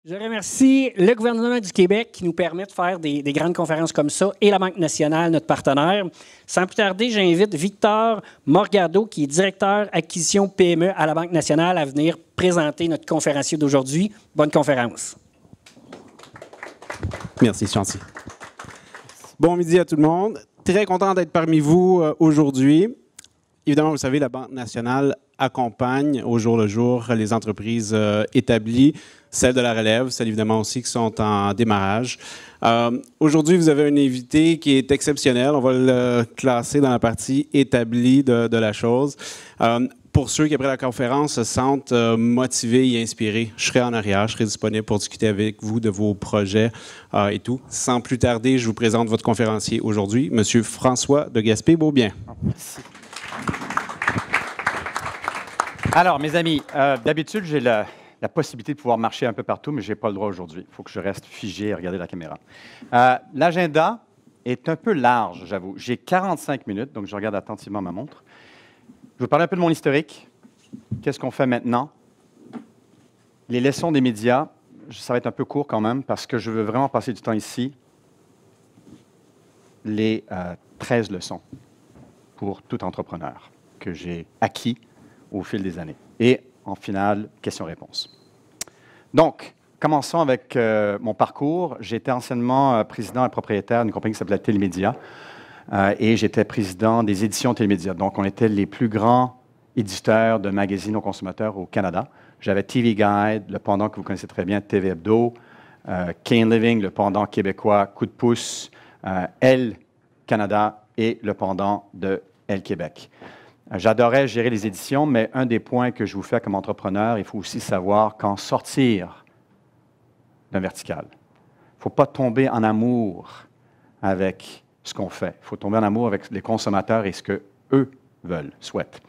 Je remercie le gouvernement du Québec qui nous permet de faire des grandes conférences comme ça et la Banque nationale, notre partenaire. Sans plus tarder, j'invite Victor Morgado, qui est directeur acquisition PME à la Banque nationale, à venir présenter notre conférencier d'aujourd'hui. Bonne conférence. Merci, Chanty. Bon midi à tout le monde. Très content d'être parmi vous aujourd'hui. Évidemment, vous savez, la Banque nationale accompagne au jour le jour les entreprises établies, celles de la relève, celles évidemment aussi qui sont en démarrage. Aujourd'hui, vous avez un invité qui est exceptionnel. On va le classer dans la partie établie de la chose. Pour ceux qui, après la conférence, se sentent motivés et inspirés, je serai en arrière, je serai disponible pour discuter avec vous de vos projets et tout. Sans plus tarder, je vous présente votre conférencier aujourd'hui, M. François de Gaspé-Beaubien. Merci. Alors, mes amis, d'habitude, j'ai la possibilité de pouvoir marcher un peu partout, mais je n'ai pas le droit aujourd'hui. Il faut que je reste figé et regarder la caméra. L'agenda est un peu large, j'avoue. J'ai 45 minutes, donc je regarde attentivement ma montre. Je vais vous parler un peu de mon historique. Qu'est-ce qu'on fait maintenant? Les leçons des médias, ça va être un peu court quand même, parce que je veux vraiment passer du temps ici. Les 13 leçons pour tout entrepreneur que j'ai acquis au fil des années. Et en finale, questions-réponses. Donc, commençons avec mon parcours. J'étais anciennement président et propriétaire d'une compagnie qui s'appelait Télémédia. Et j'étais président des éditions Télémédia. Donc, on était les plus grands éditeurs de magazines aux consommateurs au Canada. J'avais TV Guide, le pendant que vous connaissez très bien, TV Hebdo, Kane Living, le pendant québécois, Coup de pouce, Elle Canada et le pendant de Elle Québec. J'adorais gérer les éditions, mais un des points que je vous fais comme entrepreneur, il faut aussi savoir quand sortir d'un vertical. Il ne faut pas tomber en amour avec ce qu'on fait. Il faut tomber en amour avec les consommateurs et ce qu'eux veulent, souhaitent.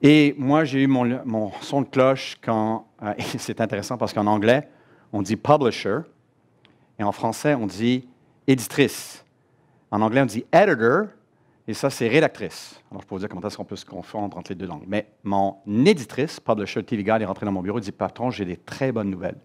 Et moi, j'ai eu mon son de cloche quand, et c'est intéressant parce qu'en anglais, on dit publisher, et en français, on dit éditrice. En anglais, on dit editor, et ça, c'est rédactrice. Alors, je peux vous dire comment est-ce qu'on peut se confondre entre les deux langues. Mais mon éditrice, publisher TV Guide, est rentrée dans mon bureau et dit « Patron, j'ai des très bonnes nouvelles.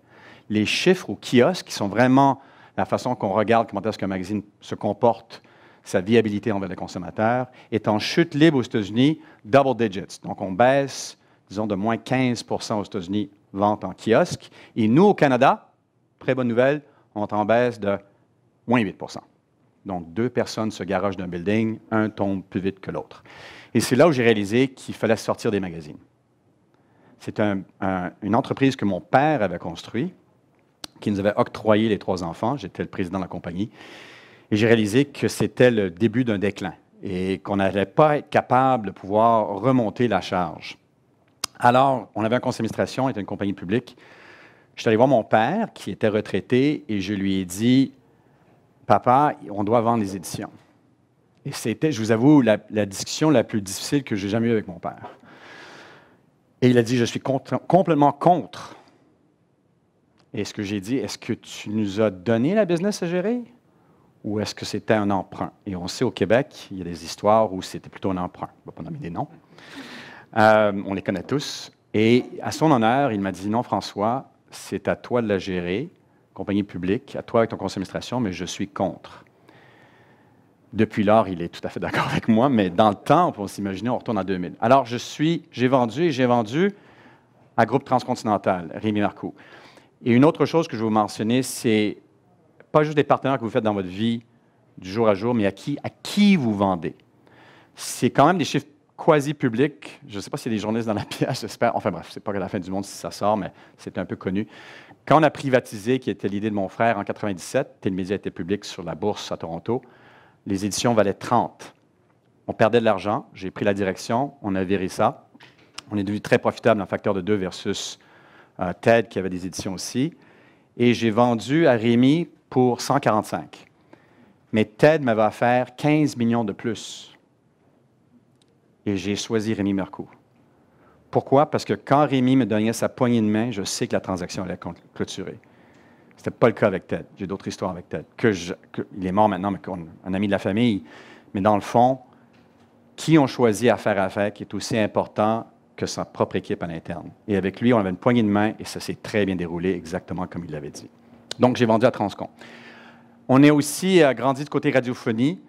Les chiffres au kiosque, qui sont vraiment la façon qu'on regarde comment est-ce qu'un magazine se comporte, sa viabilité envers les consommateurs, est en chute libre aux États-Unis, double digits. Donc, on baisse, disons, de moins 15 aux États-Unis, vente en kiosque. Et nous, au Canada, très bonne nouvelle, on est en baisse de moins 8 Donc, 2 personnes se garagent d'un building, un tombe plus vite que l'autre. Et c'est là où j'ai réalisé qu'il fallait sortir des magazines. C'est une entreprise que mon père avait construite, qui nous avait octroyé les 3 enfants. J'étais le président de la compagnie. Et j'ai réalisé que c'était le début d'un déclin et qu'on n'allait pas être capable de pouvoir remonter la charge. Alors, on avait un conseil d'administration, c'était une compagnie publique. Je suis allé voir mon père, qui était retraité, et je lui ai dit « Papa, on doit vendre les éditions. » Et c'était, je vous avoue, la discussion la plus difficile que j'ai jamais eue avec mon père. Et il a dit « Je suis complètement contre. » Et ce que j'ai dit, est-ce que tu nous as donné la business à gérer ou est-ce que c'était un emprunt? Et on sait au Québec, il y a des histoires où c'était plutôt un emprunt. On ne va pas nommer des noms. On les connaît tous. Et à son honneur, il m'a dit, non, François, c'est à toi de la gérer, compagnie publique, à toi avec ton conseil d'administration, mais je suis contre. Depuis lors, il est tout à fait d'accord avec moi, mais dans le temps, on peut s'imaginer, on retourne en 2000. Alors, j'ai vendu à Groupe Transcontinental, Rémi Marcoux. Et une autre chose que je vais vous mentionner, c'est pas juste des partenaires que vous faites dans votre vie du jour à jour, mais à qui vous vendez. C'est quand même des chiffres quasi-publics. Je ne sais pas s'il y a des journalistes dans la pièce, j'espère. Enfin bref, c'est pas à la fin du monde si ça sort, mais c'est un peu connu. Quand on a privatisé, qui était l'idée de mon frère en 97, Télémédia était public sur la bourse à Toronto, les éditions valaient 30. On perdait de l'argent, j'ai pris la direction, on a viré ça. On est devenu très profitable en facteur de 2 versus TED, qui avait des éditions aussi. Et j'ai vendu à Rémi pour 145. Mais TED m'avait offert 15 millions de plus. Et j'ai choisi Rémi Marcoux. Pourquoi? Parce que quand Rémi me donnait sa poignée de main, je sais que la transaction allait clôturer. Ce n'était pas le cas avec TED. J'ai d'autres histoires avec TED. Il est mort maintenant, mais un ami de la famille. Mais dans le fond, qui ont choisi à faire affaire, qui est aussi important que sa propre équipe à l'interne. Et avec lui, on avait une poignée de main et ça s'est très bien déroulé, exactement comme il l'avait dit. Donc, j'ai vendu à Transcom. On est aussi grandi du côté radiophonie.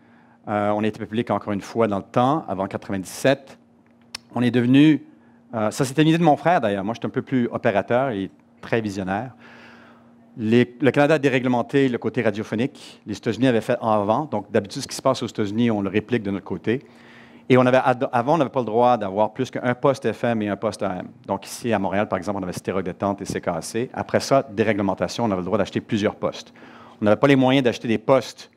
On était public encore une fois dans le temps, avant 97. On est devenu... ça, c'était une idée de mon frère, d'ailleurs. Moi, je suis un peu plus opérateur et très visionnaire. Le Canada a déréglementé le côté radiophonique. Les États-Unis avaient fait avant. Donc, d'habitude, ce qui se passe aux États-Unis, on le réplique de notre côté. Et avant, on n'avait pas le droit d'avoir plus qu'un poste FM et un poste AM. Donc, ici, à Montréal, par exemple, on avait Stéroc Détente et CKAC. Après ça, déréglementation, on avait le droit d'acheter plusieurs postes. On n'avait pas les moyens d'acheter des postes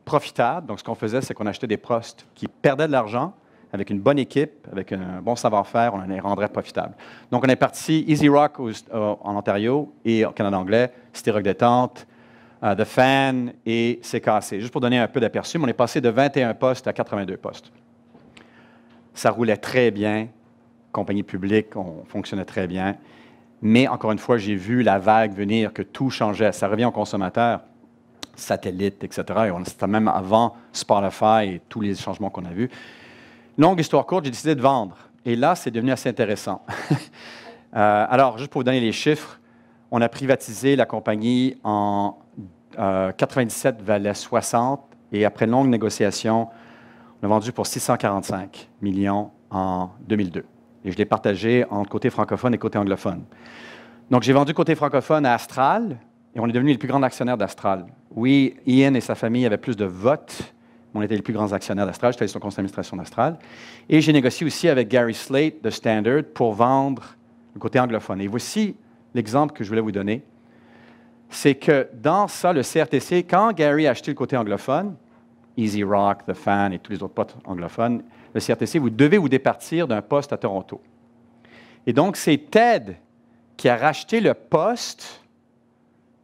profitables. Donc, ce qu'on faisait, c'est qu'on achetait des postes qui perdaient de l'argent, avec une bonne équipe, avec un bon savoir-faire, on les rendrait profitables. Donc, on est parti Easy Rock en Ontario et au Canada anglais, Stéroc Détente, The Fan et CKAC. Juste pour donner un peu d'aperçu, on est passé de 21 postes à 82 postes. Ça roulait très bien, compagnie publique, on fonctionnait très bien. Mais encore une fois, j'ai vu la vague venir, que tout changeait. Ça revient aux consommateurs, satellites, etc. Et c'était même avant Spotify et tous les changements qu'on a vus. Longue histoire courte, j'ai décidé de vendre. Et là, c'est devenu assez intéressant. Alors, juste pour vous donner les chiffres, on a privatisé la compagnie en 97, valait 60. Et après une longue négociation, on a vendu pour 645 millions en 2002. Et je l'ai partagé entre côté francophone et côté anglophone. Donc, j'ai vendu côté francophone à Astral, et on est devenu les plus grands actionnaires d'Astral. Oui, Ian et sa famille avaient plus de votes. On était les plus grands actionnaires d'Astral. J'étais sur le conseil d'administration d'Astral. Et j'ai négocié aussi avec Gary Slate de Standard pour vendre le côté anglophone. Et voici l'exemple que je voulais vous donner. C'est que dans ça, le CRTC, quand Gary a acheté le côté anglophone, Easy Rock, The Fan et tous les autres postes anglophones, le CRTC, vous devez vous départir d'un poste à Toronto. Et donc, c'est Ted qui a racheté le poste.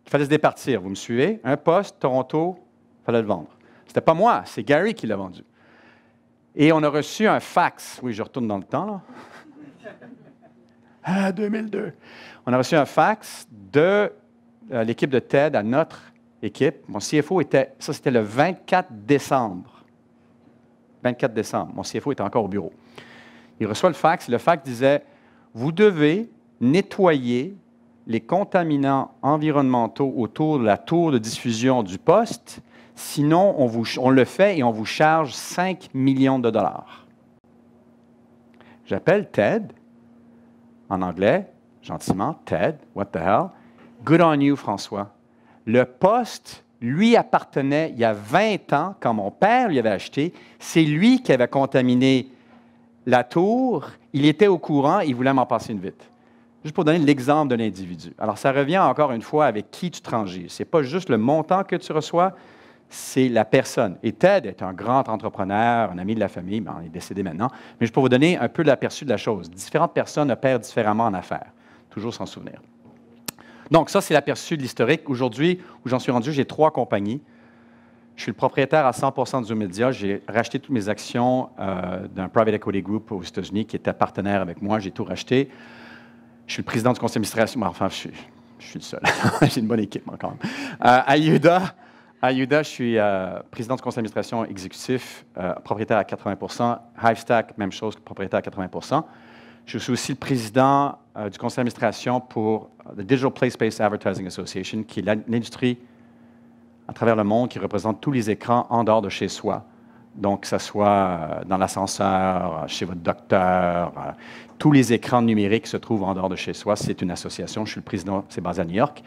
Il fallait se départir, vous me suivez? Un poste, Toronto, il fallait le vendre. Ce n'était pas moi, c'est Gary qui l'a vendu. Et on a reçu un fax. Oui, je retourne dans le temps, là. Ah, 2002. On a reçu un fax de l'équipe de TED à notre équipe. Mon CFO était... Ça, c'était le 24 décembre. 24 décembre. Mon CFO était encore au bureau. Il reçoit le fax. Le fax disait, « Vous devez nettoyer les contaminants environnementaux autour de la tour de diffusion du poste. Sinon, on le fait et on vous charge 5 millions de dollars. » J'appelle Ted, en anglais, gentiment, Ted, what the hell? Good on you, François. Le poste lui appartenait il y a 20 ans, quand mon père lui avait acheté. C'est lui qui avait contaminé la tour. Il était au courant, il voulait m'en passer une vite. Juste pour donner l'exemple de l'individu. Alors, ça revient encore une fois avec qui tu transiges. Ce n'est pas juste le montant que tu reçois, c'est la personne. Et Ted est un grand entrepreneur, un ami de la famille, ben, il est décédé maintenant, mais juste pour vous donner un peu l'aperçu de la chose. Différentes personnes opèrent différemment en affaires, toujours s'en souvenir. Donc, ça, c'est l'aperçu de l'historique. Aujourd'hui, où j'en suis rendu, j'ai 3 compagnies. Je suis le propriétaire à 100% de Zoom Media. J'ai racheté toutes mes actions d'un private equity group aux États-Unis qui était partenaire avec moi. J'ai tout racheté. Je suis le président du conseil d'administration. Enfin, je suis le seul. J'ai une bonne équipe, moi, quand même. À UDA, je suis président du conseil d'administration exécutif, propriétaire à 80%. Hivestack, même chose, propriétaire à 80%. Je suis aussi le président du conseil d'administration pour the Digital Place-Based Advertising Association, qui est l'industrie à travers le monde qui représente tous les écrans en dehors de chez soi. Donc, que ce soit dans l'ascenseur, chez votre docteur, tous les écrans numériques se trouvent en dehors de chez soi. C'est une association. Je suis le président, c'est basé à New York.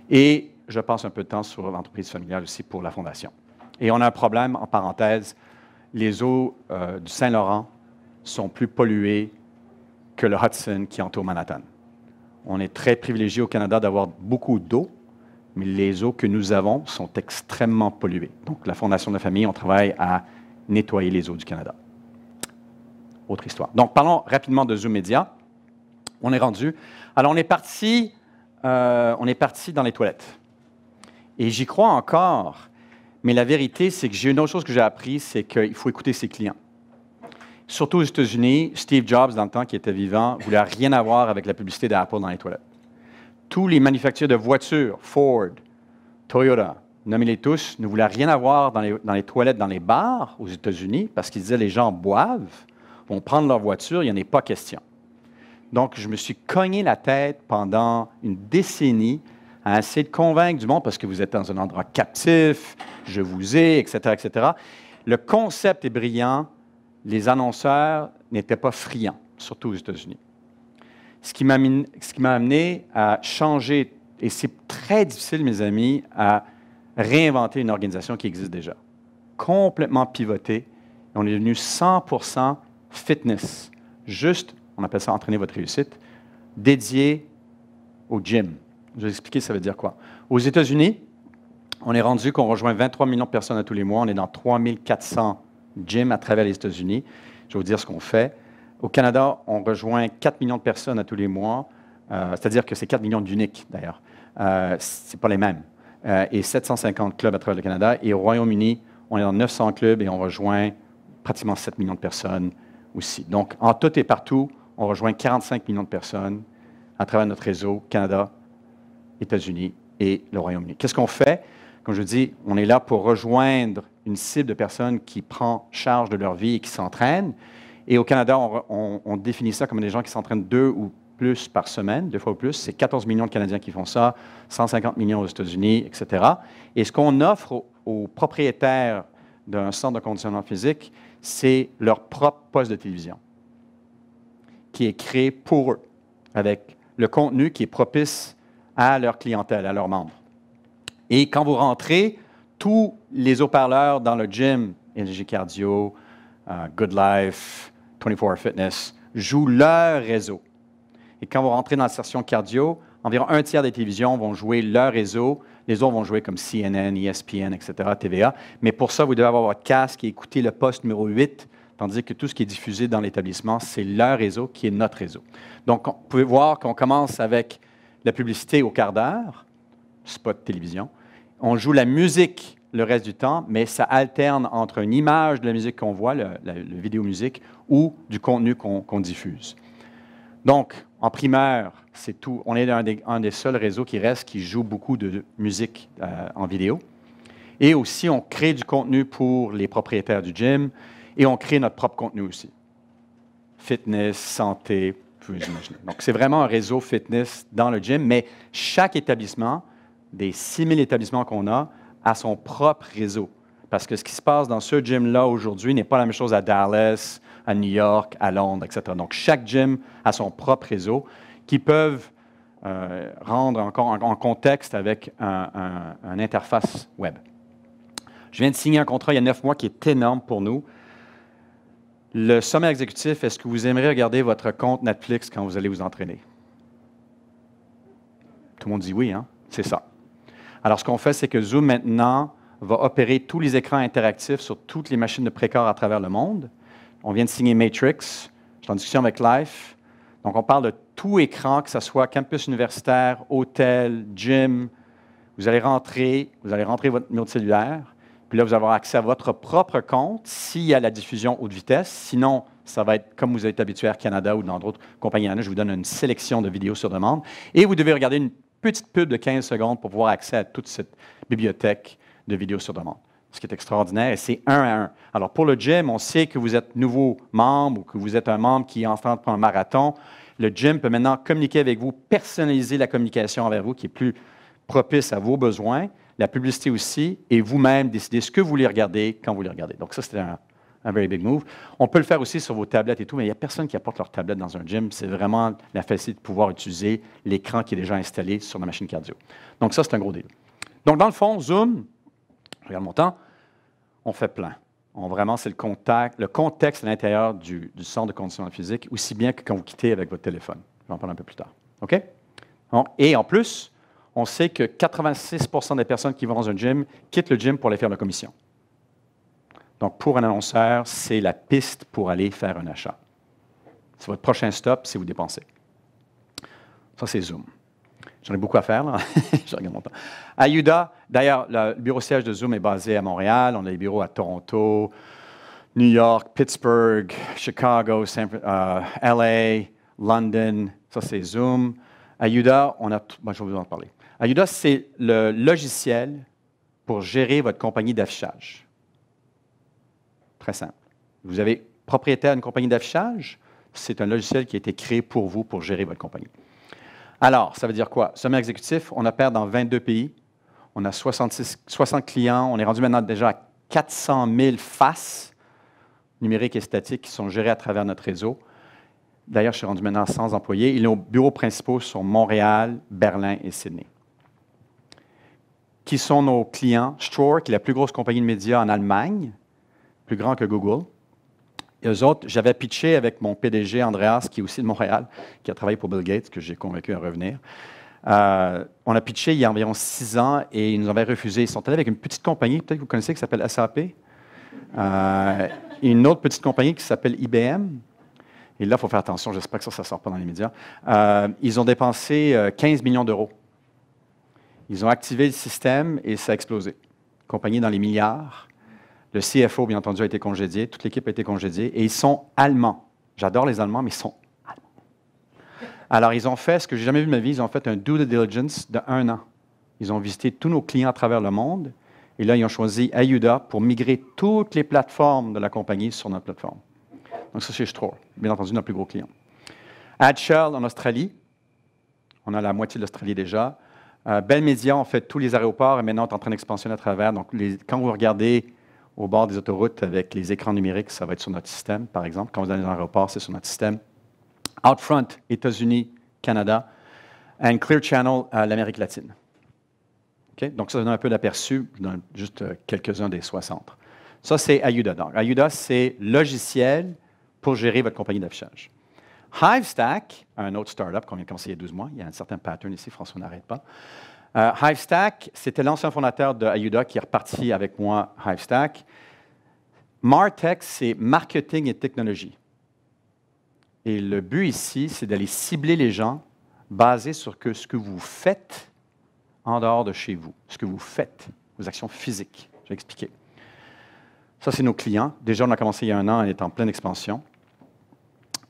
Et je passe un peu de temps sur l'entreprise familiale aussi pour la Fondation. Et on a un problème, en parenthèse, les eaux du Saint-Laurent sont plus polluées que le Hudson qui entoure Manhattan. On est très privilégié au Canada d'avoir beaucoup d'eau, mais les eaux que nous avons sont extrêmement polluées. Donc, la Fondation de la famille, on travaille à nettoyer les eaux du Canada. Autre histoire. Donc, parlons rapidement de Zoom Media. On est rendu. Alors, on est parti dans les toilettes. Et j'y crois encore, mais la vérité, c'est que j'ai une autre chose que j'ai appris, c'est qu'il faut écouter ses clients. Surtout aux États-Unis, Steve Jobs, dans le temps qui était vivant, ne voulait rien avoir avec la publicité d'Apple dans les toilettes. Tous les manufacturiers de voitures, Ford, Toyota, nommez-les tous, ne voulaient rien avoir dans les toilettes, dans les bars aux États-Unis, parce qu'ils disaient les gens boivent, vont prendre leur voiture, il n'y en a pas question. Donc, je me suis cogné la tête pendant une décennie à essayer de convaincre du monde, parce que vous êtes dans un endroit captif, je vous ai, etc., etc. Le concept est brillant, les annonceurs n'étaient pas friands, surtout aux États-Unis. Ce qui m'a amené à changer, et c'est très difficile, mes amis, à réinventer une organisation qui existe déjà. Complètement pivotée. On est devenu 100% fitness. Juste, on appelle ça entraîner votre réussite, dédié au gym. Je vais vous expliquer ça veut dire quoi. Aux États-Unis, on est rendu qu'on rejoint 23 millions de personnes à tous les mois. On est dans 3400 gyms à travers les États-Unis. Je vais vous dire ce qu'on fait. Au Canada, on rejoint 4 millions de personnes à tous les mois. C'est-à-dire que c'est 4 millions d'uniques, d'ailleurs. Ce n'est pas les mêmes. Et 750 clubs à travers le Canada. Et au Royaume-Uni, on est dans 900 clubs et on rejoint pratiquement 7 millions de personnes aussi. Donc, en tout et partout, on rejoint 45 millions de personnes à travers notre réseau Canada, États-Unis et le Royaume-Uni. Qu'est-ce qu'on fait? Comme je dis, on est là pour rejoindre une cible de personnes qui prend charge de leur vie et qui s'entraînent. Et au Canada, on définit ça comme des gens qui s'entraînent 2 ou plus par semaine, 2 fois ou plus. C'est 14 millions de Canadiens qui font ça, 150 millions aux États-Unis, etc. Et ce qu'on offre aux propriétaires d'un centre de conditionnement physique, c'est leur propre poste de télévision qui est créé pour eux, avec le contenu qui est propice à leur clientèle, à leurs membres. Et quand vous rentrez, tous les haut-parleurs dans le gym, Énergie Cardio, Good Life, 24 Hour Fitness, jouent leur réseau. Et quand vous rentrez dans la session cardio, environ un tiers des télévisions vont jouer leur réseau. Les autres vont jouer comme CNN, ESPN, etc., TVA. Mais pour ça, vous devez avoir votre casque et écouter le poste numéro 8, tandis que tout ce qui est diffusé dans l'établissement, c'est leur réseau qui est notre réseau. Donc, vous pouvez voir qu'on commence avec la publicité au quart d'heure, spot télévision. On joue la musique le reste du temps, mais ça alterne entre une image de la musique qu'on voit, la vidéo musique, ou du contenu qu'on diffuse. Donc, en primaire, c'est tout. On est un des seuls réseaux qui reste qui joue beaucoup de musique en vidéo. Et aussi, on crée du contenu pour les propriétaires du gym et on crée notre propre contenu aussi. Fitness, santé, vous pouvez imaginer. Donc, c'est vraiment un réseau fitness dans le gym, mais chaque établissement, des 6000 établissements qu'on a son propre réseau. Parce que ce qui se passe dans ce gym-là aujourd'hui n'est pas la même chose à Dallas, à New York, à Londres, etc. Donc, chaque gym a son propre réseau qui peuvent rendre encore en contexte avec une interface web. Je viens de signer un contrat il y a 9 mois qui est énorme pour nous. Le sommet exécutif, est-ce que vous aimeriez regarder votre compte Netflix quand vous allez vous entraîner? Tout le monde dit oui, hein? C'est ça. Alors, ce qu'on fait, c'est que Zoom, maintenant, va opérer tous les écrans interactifs sur toutes les machines de pré-corps à travers le monde. On vient de signer Matrix. Je suis en discussion avec Life. Donc, on parle de tout écran, que ce soit campus universitaire, hôtel, gym. Vous allez rentrer votre numéro de cellulaire, puis là, vous allez avoir accès à votre propre compte s'il y a la diffusion haute vitesse. Sinon, ça va être comme vous êtes habitué à Air Canada ou dans d'autres compagnies. Je vous donne une sélection de vidéos sur demande. Et vous devez regarder une petite pub de 15 secondes pour pouvoir accès à toute cette bibliothèque de vidéos sur demande. Ce qui est extraordinaire, et c'est 1 à 1. Alors, pour le gym, on sait que vous êtes nouveau membre ou que vous êtes un membre qui est en train de prendre un marathon. Le gym peut maintenant communiquer avec vous, personnaliser la communication envers vous qui est plus propice à vos besoins, la publicité aussi, et vous-même décider ce que vous voulez regarder quand vous les regardez. Donc, ça, c'était un very big move. On peut le faire aussi sur vos tablettes et tout, mais il n'y a personne qui apporte leur tablette dans un gym. C'est vraiment la facilité de pouvoir utiliser l'écran qui est déjà installé sur la machine cardio. Donc, ça, c'est un gros deal. Donc, dans le fond, Zoom, je regarde mon temps, on fait plein. Vraiment, c'est le contexte à l'intérieur du centre de conditionnement physique, aussi bien que quand vous quittez avec votre téléphone. Je vais en parler un peu plus tard. OK? Et en plus, on sait que 86% des personnes qui vont dans un gym quittent le gym pour aller faire la commission. Donc, pour un annonceur, c'est la piste pour aller faire un achat. C'est votre prochain stop si vous dépensez. Ça, c'est Zoom. J'en ai beaucoup à faire, là. Je regarde mon temps. Ayuda, d'ailleurs, le bureau siège de Zoom est basé à Montréal. On a des bureaux à Toronto, New York, Pittsburgh, Chicago, LA, London. Ça, c'est Zoom. Ayuda, je vais vous en parler. Ayuda, c'est le logiciel pour gérer votre compagnie d'affichage. Très simple. Vous avez propriétaire d'une compagnie d'affichage, C'est un logiciel qui a été créé pour vous, pour gérer votre compagnie. Alors, ça veut dire quoi? Sommaire exécutif, on opère dans 22 pays. On a 60 clients. On est rendu maintenant déjà à 400 000 faces numériques et statiques qui sont gérées à travers notre réseau. D'ailleurs, je suis rendu maintenant à 100 employés. Et nos bureaux principaux sont Montréal, Berlin et Sydney. Qui sont nos clients? Ströer, qui est la plus grosse compagnie de médias en Allemagne, plus grand que Google. Et eux autres, j'avais pitché avec mon PDG, Andreas, qui est aussi de Montréal, qui a travaillé pour Bill Gates, que j'ai convaincu à revenir. On a pitché il y a environ 6 ans et ils nous avaient refusé. Ils sont allés avec une petite compagnie, peut-être que vous connaissez, qui s'appelle SAP. Une autre petite compagnie qui s'appelle IBM. Et là, il faut faire attention, j'espère que ça ne sort pas dans les médias. Ils ont dépensé 15 millions d'euros. Ils ont activé le système et ça a explosé. Compagnie dans les milliards. Le CFO, bien entendu, a été congédié. Toute l'équipe a été congédiée. Et ils sont allemands. J'adore les Allemands, mais ils sont allemands. Alors, ils ont fait ce que je n'ai jamais vu de ma vie. Ils ont fait un due diligence de 1 an. Ils ont visité tous nos clients à travers le monde. Et là, ils ont choisi Ayuda pour migrer toutes les plateformes de la compagnie sur notre plateforme. Donc, ça, c'est Ströer, bien entendu, notre plus gros client. AdShell en Australie. On a la moitié de l'Australie déjà. Bell Media, on fait tous les aéroports et maintenant, on est en train d'expansionner à travers. Donc, quand vous regardez au bord des autoroutes avec les écrans numériques, ça va être sur notre système, par exemple. Quand vous allez dans l'aéroport, c'est sur notre système. Outfront, États-Unis, Canada. Et Clear Channel, l'Amérique latine. Okay? Donc, ça donne un peu d'aperçu, juste quelques-uns des 60. Ça, c'est Ayuda. Donc, Ayuda, c'est logiciel pour gérer votre compagnie d'affichage. Hivestack, un autre startup qu'on vient de commencer il y a 12 mois. Il y a un certain pattern ici, François n'arrête pas. Hivestack, c'était l'ancien fondateur de Ayuda qui est reparti avec moi, Hivestack. MarTech, c'est marketing et technologie. Et le but ici, c'est d'aller cibler les gens basé sur ce que vous faites en dehors de chez vous, ce que vous faites, vos actions physiques. Je vais expliquer. Ça, c'est nos clients. Déjà, on a commencé il y a 1 an, on est en pleine expansion.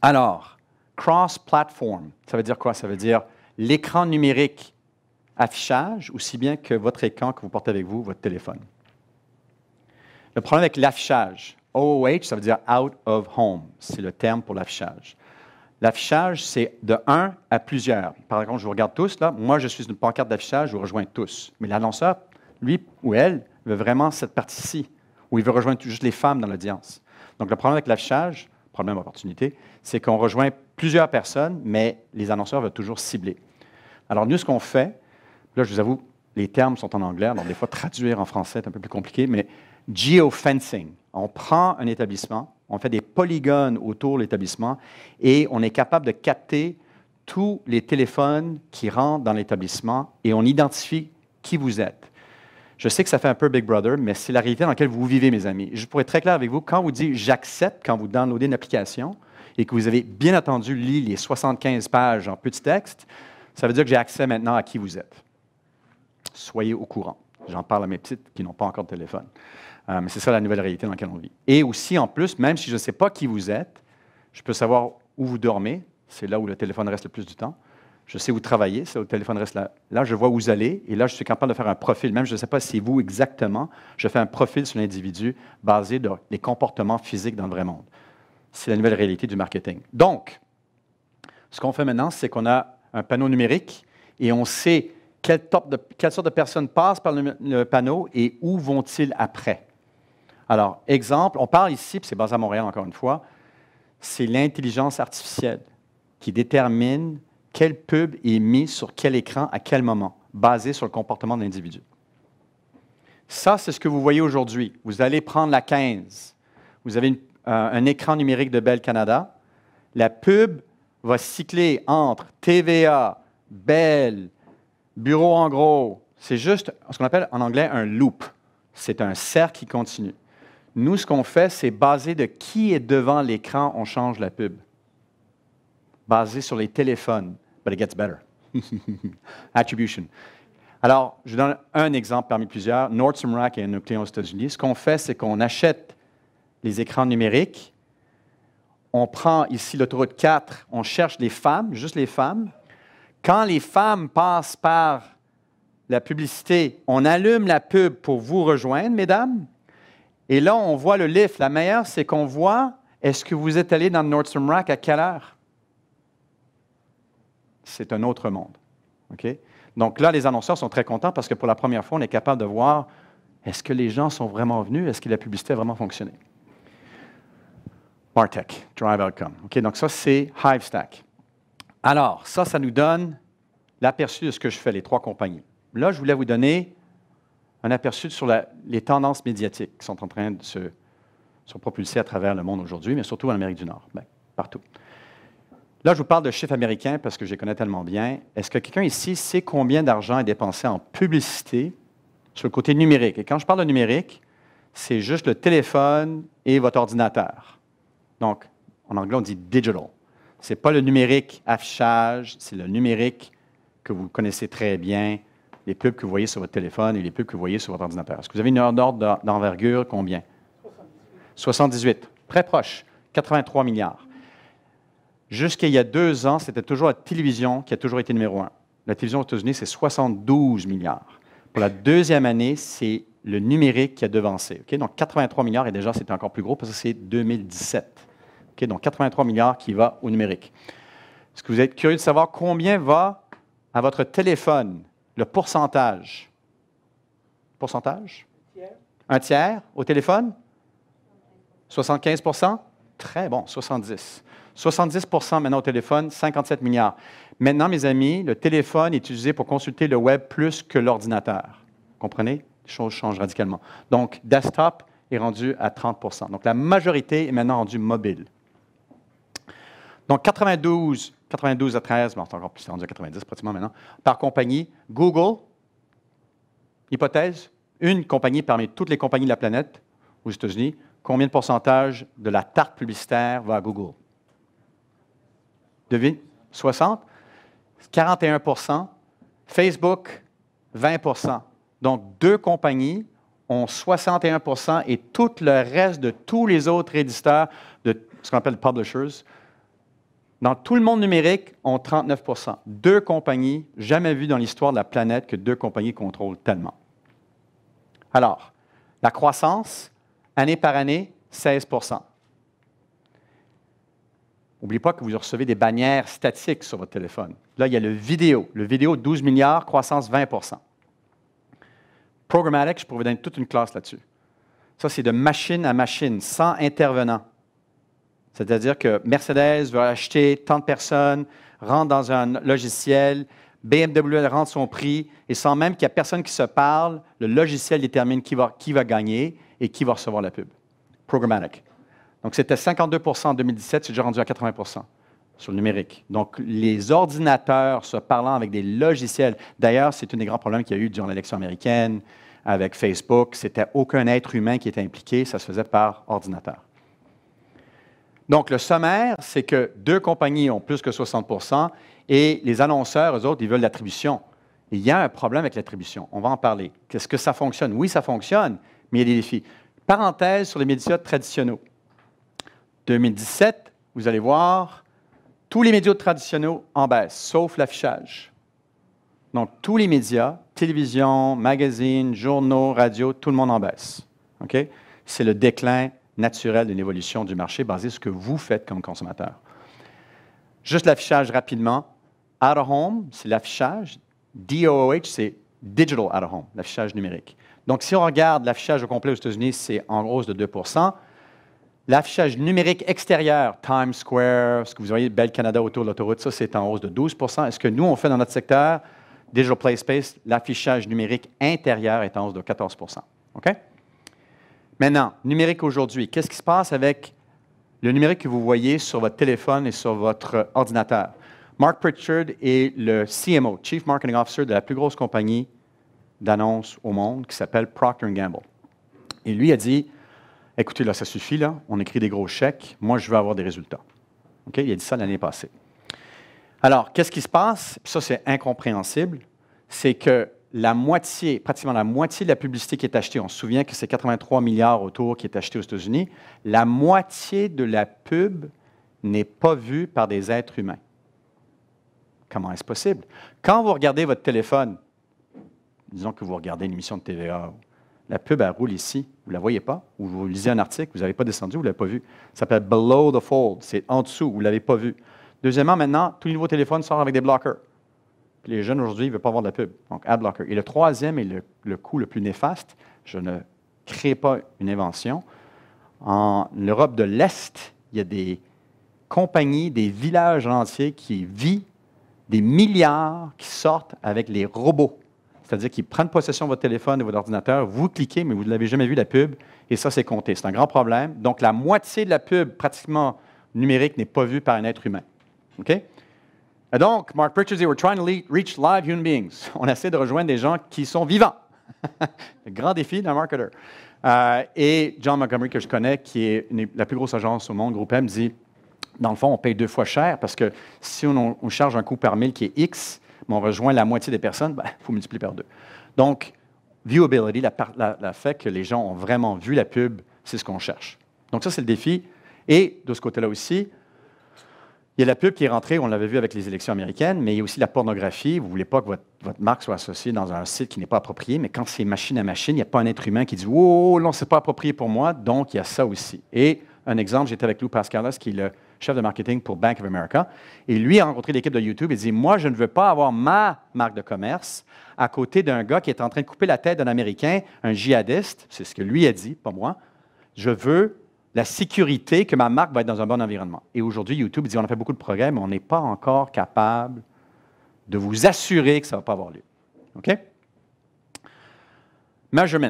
Alors, cross-platform, ça veut dire quoi? Ça veut dire l'écran numérique affichage, aussi bien que votre écran que vous portez avec vous, votre téléphone. Le problème avec l'affichage, OOH, ça veut dire out of home. C'est le terme pour l'affichage. L'affichage, c'est de 1 à plusieurs. Par exemple, je vous regarde tous, là. Moi, je suis une pancarte d'affichage, je vous rejoins tous. Mais l'annonceur, lui ou elle, veut vraiment cette partie-ci, où il veut rejoindre juste les femmes dans l'audience. Donc, le problème avec l'affichage, problème opportunité, c'est qu'on rejoint plusieurs personnes, mais les annonceurs veulent toujours cibler. Alors, nous, ce qu'on fait, là, je vous avoue, les termes sont en anglais, donc des fois, traduire en français est un peu plus compliqué, mais geofencing. On prend un établissement, on fait des polygones autour de l'établissement et on est capable de capter tous les téléphones qui rentrent dans l'établissement et on identifie qui vous êtes. Je sais que ça fait un peu Big Brother, mais c'est la réalité dans laquelle vous vivez, mes amis. Je pourrais être très clair avec vous, quand vous dites « j'accepte » quand vous downloadez une application et que vous avez bien entendu lu les 75 pages en petit texte, ça veut dire que j'ai accès maintenant à qui vous êtes. Soyez au courant. J'en parle à mes petites qui n'ont pas encore de téléphone. Mais c'est ça la nouvelle réalité dans laquelle on vit. Et aussi, en plus, même si je ne sais pas qui vous êtes, je peux savoir où vous dormez. C'est là où le téléphone reste le plus du temps. Je sais où travailler, c'est là où le téléphone reste là. Là, je vois où vous allez, et là, je suis capable de faire un profil. Même je ne sais pas si c'est vous exactement, je fais un profil sur l'individu basé sur les comportements physiques dans le vrai monde. C'est la nouvelle réalité du marketing. Donc, ce qu'on fait maintenant, c'est qu'on a un panneau numérique et on sait quelle sorte de personnes passent par le panneau et où vont-ils après. Alors, exemple, on parle ici, puis c'est basé à Montréal encore une fois, c'est l'intelligence artificielle qui détermine quel pub est mis sur quel écran à quel moment, basé sur le comportement de l'individu. Ça, c'est ce que vous voyez aujourd'hui. Vous allez prendre la 15. Vous avez un écran numérique de Bell Canada. La pub va cycler entre TVA, Bell, Bureau en gros. C'est juste ce qu'on appelle en anglais un loop. C'est un cercle qui continue. Nous, ce qu'on fait, c'est basé de qui est devant l'écran, on change la pub. Basé sur les téléphones. But it gets better. Attribution. Alors, je vous donne un exemple parmi plusieurs. Nordstrom Rack est un de nos clients aux États-Unis. Ce qu'on fait, c'est qu'on achète les écrans numériques. On prend ici l'autoroute 4, on cherche les femmes, juste les femmes. Quand les femmes passent par la publicité, on allume la pub pour vous rejoindre, mesdames. Et là, on voit le lift. La meilleure, c'est qu'on voit Est-ce que vous êtes allé dans le Nordstrom Rack à quelle heure? C'est un autre monde. Okay? Donc là, les annonceurs sont très contents parce que pour la première fois, on est capable de voir est-ce que les gens sont vraiment venus? Est-ce que la publicité a vraiment fonctionné? MarTech, Drive Outcome. Okay? Donc ça, c'est Hivestack. Alors, ça nous donne l'aperçu de ce que je fais, les trois compagnies. Là, je voulais vous donner un aperçu sur les tendances médiatiques qui sont en train de se propulser à travers le monde aujourd'hui, mais surtout en Amérique du Nord, bien, partout. Là, je vous parle de chiffres américains parce que je les connais tellement bien. Est-ce que quelqu'un ici sait combien d'argent est dépensé en publicité sur le côté numérique? Et quand je parle de numérique, c'est juste le téléphone et votre ordinateur. Donc, en anglais, on dit « digital ». Ce n'est pas le numérique affichage, c'est le numérique que vous connaissez très bien, les pubs que vous voyez sur votre téléphone et les pubs que vous voyez sur votre ordinateur. Est-ce que vous avez une ordre d'envergure? Combien? 78. Très proche. 83 milliards. Jusqu'à il y a 2 ans, c'était toujours la télévision qui a toujours été numéro 1. La télévision aux États-Unis, c'est 72 milliards. Pour la deuxième année, c'est le numérique qui a devancé. Okay? Donc, 83 milliards, et déjà, c'était encore plus gros parce que c'est 2017. Okay? Donc, 83 milliards qui va au numérique. Est-ce que vous êtes curieux de savoir combien va à votre téléphone, le pourcentage? Pourcentage? Un tiers au téléphone? 75 %? Très bon, 70. 70 % maintenant au téléphone, 57 milliards. Maintenant, mes amis, le téléphone est utilisé pour consulter le web plus que l'ordinateur. Comprenez? Les choses changent radicalement. Donc, desktop est rendu à 30 %. Donc, la majorité est maintenant rendue mobile. Donc, 92 à 13, bon, c'est encore plus, c'est rendu à 90 pratiquement maintenant, par compagnie. Google, hypothèse, une compagnie parmi toutes les compagnies de la planète aux États-Unis, combien de pourcentage de la tarte publicitaire va à Google? Devine? 60? 41 %. Facebook, 20 %. Donc, 2 compagnies ont 61 % et tout le reste de tous les autres éditeurs, de ce qu'on appelle publishers, dans tout le monde numérique, ont 39 %. 2 compagnies, jamais vu dans l'histoire de la planète que 2 compagnies contrôlent tellement. Alors, la croissance, année par année, 16 %. N'oubliez pas que vous recevez des bannières statiques sur votre téléphone. Là, il y a le vidéo. Le vidéo, 12 milliards, croissance 20 %. Programmatic, je pourrais vous donner toute une classe là-dessus. Ça, c'est de machine à machine, sans intervenant. C'est-à-dire que Mercedes veut acheter tant de personnes, rentre dans un logiciel, BMW rentre son prix, et sans même qu'il n'y ait personne qui se parle, le logiciel détermine qui va gagner et qui va recevoir la pub. Programmatic. Donc, c'était 52 % en 2017, c'est déjà rendu à 80 % sur le numérique. Donc, les ordinateurs se parlant avec des logiciels. D'ailleurs, c'est un des grands problèmes qu'il y a eu durant l'élection américaine avec Facebook. C'était aucun être humain qui était impliqué, ça se faisait par ordinateur. Donc, le sommaire, c'est que 2 compagnies ont plus que 60 % et les annonceurs, eux autres, ils veulent l'attribution. Il y a un problème avec l'attribution. On va en parler. Est-ce que ça fonctionne? Oui, ça fonctionne, mais il y a des défis. Parenthèse sur les médias traditionnels. 2017, vous allez voir, tous les médias traditionnels en baisse, sauf l'affichage. Donc, tous les médias, télévision, magazines, journaux, radio, tout le monde en baisse. Okay? C'est le déclin naturel d'une évolution du marché basé sur ce que vous faites comme consommateur. Juste l'affichage rapidement. Out of home, c'est l'affichage. DOOH, c'est Digital Out of Home, l'affichage numérique. Donc, si on regarde l'affichage au complet aux États-Unis, c'est en hausse de 2 %. L'affichage numérique extérieur, Times Square, ce que vous voyez, Bell Canada autour de l'autoroute, ça, c'est en hausse de 12 %. Et ce que nous, on fait dans notre secteur, Digital Play Space, l'affichage numérique intérieur est en hausse de 14 %. OK? Maintenant, numérique aujourd'hui, qu'est-ce qui se passe avec le numérique que vous voyez sur votre téléphone et sur votre ordinateur? Mark Pritchard est le CMO, Chief Marketing Officer de la plus grosse compagnie d'annonces au monde qui s'appelle Procter & Gamble. Et lui a dit, écoutez, là, ça suffit, là, on écrit des gros chèques, moi, je veux avoir des résultats. Okay? Il a dit ça l'année passée. Alors, qu'est-ce qui se passe? Puis ça, c'est incompréhensible. C'est que pratiquement la moitié de la publicité qui est achetée, on se souvient que c'est 83 milliards autour qui est acheté aux États-Unis, la moitié de la pub n'est pas vue par des êtres humains. Comment est-ce possible? Quand vous regardez votre téléphone, disons que vous regardez une émission de TVA, La pub, elle roule ici. Vous ne la voyez pas. Ou vous lisez un article, vous n'avez pas descendu, vous ne l'avez pas vu. Ça s'appelle below the fold. C'est en dessous, vous ne l'avez pas vu. Deuxièmement, maintenant, tous les nouveaux téléphones sortent avec des blockers. Puis les jeunes aujourd'hui ne veulent pas avoir de la pub. Donc, ad blocker. Et le troisième et le coup le plus néfaste, je ne crée pas une invention. En Europe de l'Est, il y a des compagnies, des villages entiers qui vivent des milliards qui sortent avec les robots. C'est-à-dire qu'ils prennent possession de votre téléphone et de votre ordinateur, vous cliquez, mais vous ne l'avez jamais vu, la pub, et ça, c'est compté. C'est un grand problème. Donc, la moitié de la pub, pratiquement numérique, n'est pas vue par un être humain. OK? Et donc, Mark Pritchard dit, « We're trying to reach live human beings. » On essaie de rejoindre des gens qui sont vivants. Le grand défi d'un marketeur. Et John Montgomery, que je connais, qui est la plus grosse agence au monde, Groupe M, dit, dans le fond, on paye 2 fois cher parce que si on charge un coût par mille qui est X, mais on rejoint la moitié des personnes, il faut multiplier par 2. Donc, viewability, la fait que les gens ont vraiment vu la pub, c'est ce qu'on cherche. Donc, ça, c'est le défi. Et de ce côté-là aussi, il y a la pub qui est rentrée, on l'avait vu avec les élections américaines, mais il y a aussi la pornographie. Vous ne voulez pas que votre marque soit associée dans un site qui n'est pas approprié, mais quand c'est machine à machine, il n'y a pas un être humain qui dit « Oh, non, ce n'est pas approprié pour moi », donc il y a ça aussi. Et un exemple, j'étais avec Lou Pascalas, qui est le chef de marketing pour Bank of America, et lui a rencontré l'équipe de YouTube et dit « Moi, je ne veux pas avoir ma marque de commerce à côté d'un gars qui est en train de couper la tête d'un Américain, un djihadiste, c'est ce que lui a dit, pas moi. Je veux la sécurité que ma marque va être dans un bon environnement. » Et aujourd'hui, YouTube dit « On a fait beaucoup de progrès, mais on n'est pas encore capable de vous assurer que ça ne va pas avoir lieu. » OK? Measurement.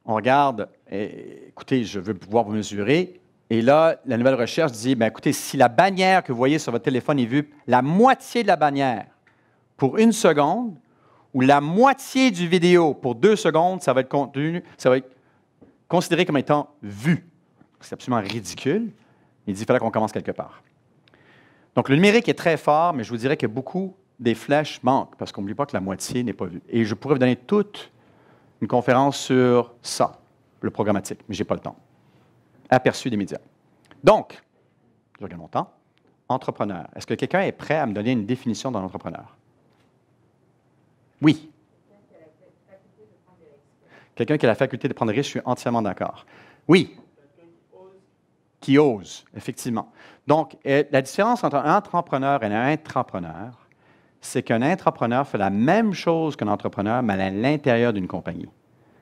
On regarde, écoutez, je veux pouvoir vous mesurer. Et là, la nouvelle recherche dit, bien, écoutez, si la bannière que vous voyez sur votre téléphone est vue, la moitié de la bannière pour 1 seconde, ou la moitié du vidéo pour 2 secondes, ça va être considéré comme étant vu. C'est absolument ridicule. Il dit qu'il fallait qu'on commence quelque part. Donc, le numérique est très fort, mais je vous dirais que beaucoup des flèches manquent, parce qu'on n'oublie pas que la moitié n'est pas vue. Et je pourrais vous donner toute une conférence sur ça, le programmatique, mais je n'ai pas le temps. Aperçu des médias. Donc, je regarde mon temps. Entrepreneur. Est-ce que quelqu'un est prêt à me donner une définition d'un entrepreneur? Oui. Quelqu'un qui a la faculté de prendre des risques, je suis entièrement d'accord. Oui. Qui ose, effectivement. Donc, la différence entre un entrepreneur et un intrapreneur, c'est qu'un intrapreneur fait la même chose qu'un entrepreneur, mais à l'intérieur d'une compagnie,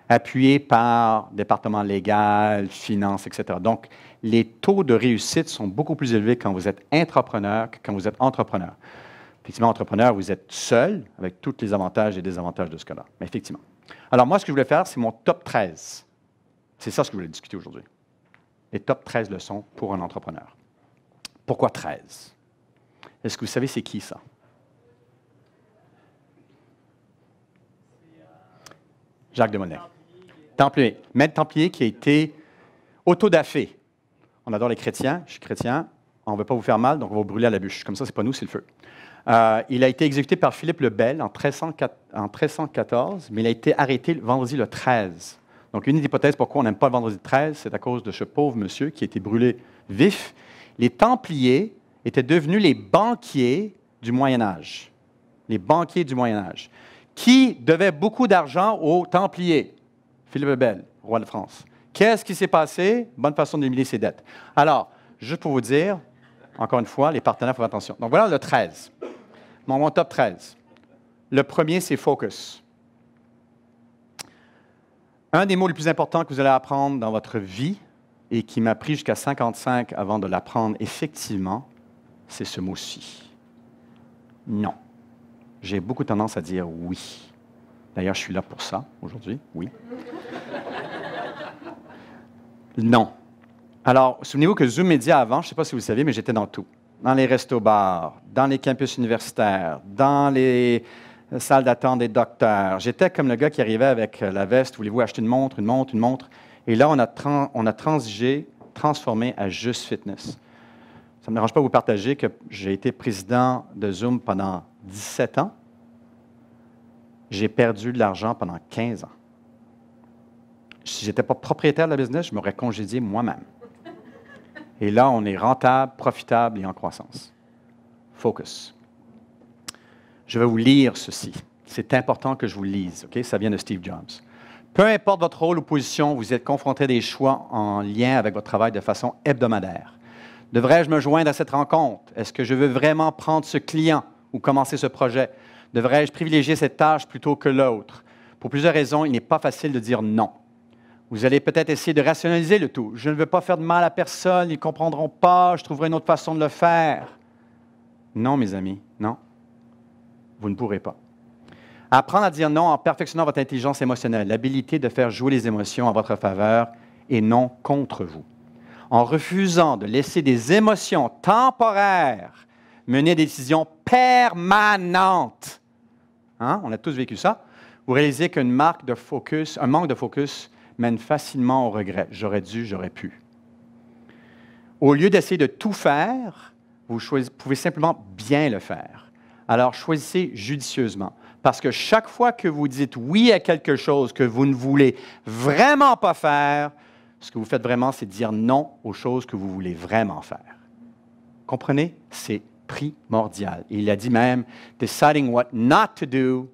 appuyé par département légal, finance, etc. Donc, les taux de réussite sont beaucoup plus élevés quand vous êtes intrapreneur que quand vous êtes entrepreneur. Effectivement, entrepreneur, vous êtes seul, avec tous les avantages et désavantages de ce cas-là. Mais effectivement. Alors, moi, ce que je voulais faire, c'est mon top 13. C'est ça ce que je voulais discuter aujourd'hui. Les top 13 leçons pour un entrepreneur. Pourquoi 13? Est-ce que vous savez c'est qui ça? Jacques de Molay. Templier. Maître Templier qui a été autodafé. On adore les chrétiens. Je suis chrétien. On ne veut pas vous faire mal, donc on va vous brûler à la bûche. Comme ça, ce n'est pas nous, c'est le feu. Il a été exécuté par Philippe le Bel en 1314, mais il a été arrêté le vendredi le 13. Donc, une des hypothèses pourquoi on n'aime pas le vendredi 13, c'est à cause de ce pauvre monsieur qui a été brûlé vif. Les Templiers étaient devenus les banquiers du Moyen Âge. Les banquiers du Moyen Âge. Qui devait beaucoup d'argent aux Templiers? Philippe le Bel, roi de France. Qu'est-ce qui s'est passé? Bonne façon d'éliminer ses dettes. Alors, juste pour vous dire, encore une fois, les partenaires font attention. Donc, voilà le 13. Mon top 13. Le premier, c'est focus. Un des mots les plus importants que vous allez apprendre dans votre vie et qui m'a pris jusqu'à 55 avant de l'apprendre effectivement, c'est ce mot-ci. Non. J'ai beaucoup tendance à dire oui. D'ailleurs, je suis là pour ça aujourd'hui. Oui. Non. Alors, souvenez-vous que Zoom Média avant, je ne sais pas si vous le savez, mais j'étais dans tout. Dans les restos-bars, dans les campus universitaires, dans les salles d'attente des docteurs. J'étais comme le gars qui arrivait avec la veste, voulez-vous acheter une montre, une montre, une montre. Et là, on a transigé, transformé à Juste Fitness. Ça ne me dérange pas de vous partager que j'ai été président de Zoom pendant 17 ans. J'ai perdu de l'argent pendant 15 ans. Si je n'étais pas propriétaire de la business, je m'aurais congédié moi-même. Et là, on est rentable, profitable et en croissance. Focus. Je vais vous lire ceci. C'est important que je vous le lise, OK? Ça vient de Steve Jobs. Peu importe votre rôle ou position, vous êtes confronté à des choix en lien avec votre travail de façon hebdomadaire. Devrais-je me joindre à cette rencontre? Est-ce que je veux vraiment prendre ce client ou commencer ce projet? Devrais-je privilégier cette tâche plutôt que l'autre? Pour plusieurs raisons, il n'est pas facile de dire non. Vous allez peut-être essayer de rationaliser le tout. Je ne veux pas faire de mal à personne, ils ne comprendront pas, je trouverai une autre façon de le faire. Non, mes amis, non. Vous ne pourrez pas. Apprendre à dire non en perfectionnant votre intelligence émotionnelle, l'habilité de faire jouer les émotions en votre faveur et non contre vous. En refusant de laisser des émotions temporaires mener des décisions permanentes. Hein? On a tous vécu ça. Vous réalisez qu'un manque de focus mène facilement au regret. J'aurais dû, j'aurais pu. Au lieu d'essayer de tout faire, vous pouvez simplement bien le faire. Alors, choisissez judicieusement. Parce que chaque fois que vous dites oui à quelque chose que vous ne voulez vraiment pas faire, ce que vous faites vraiment, c'est dire non aux choses que vous voulez vraiment faire. Comprenez? C'est primordial. Et il a dit même, deciding what not to do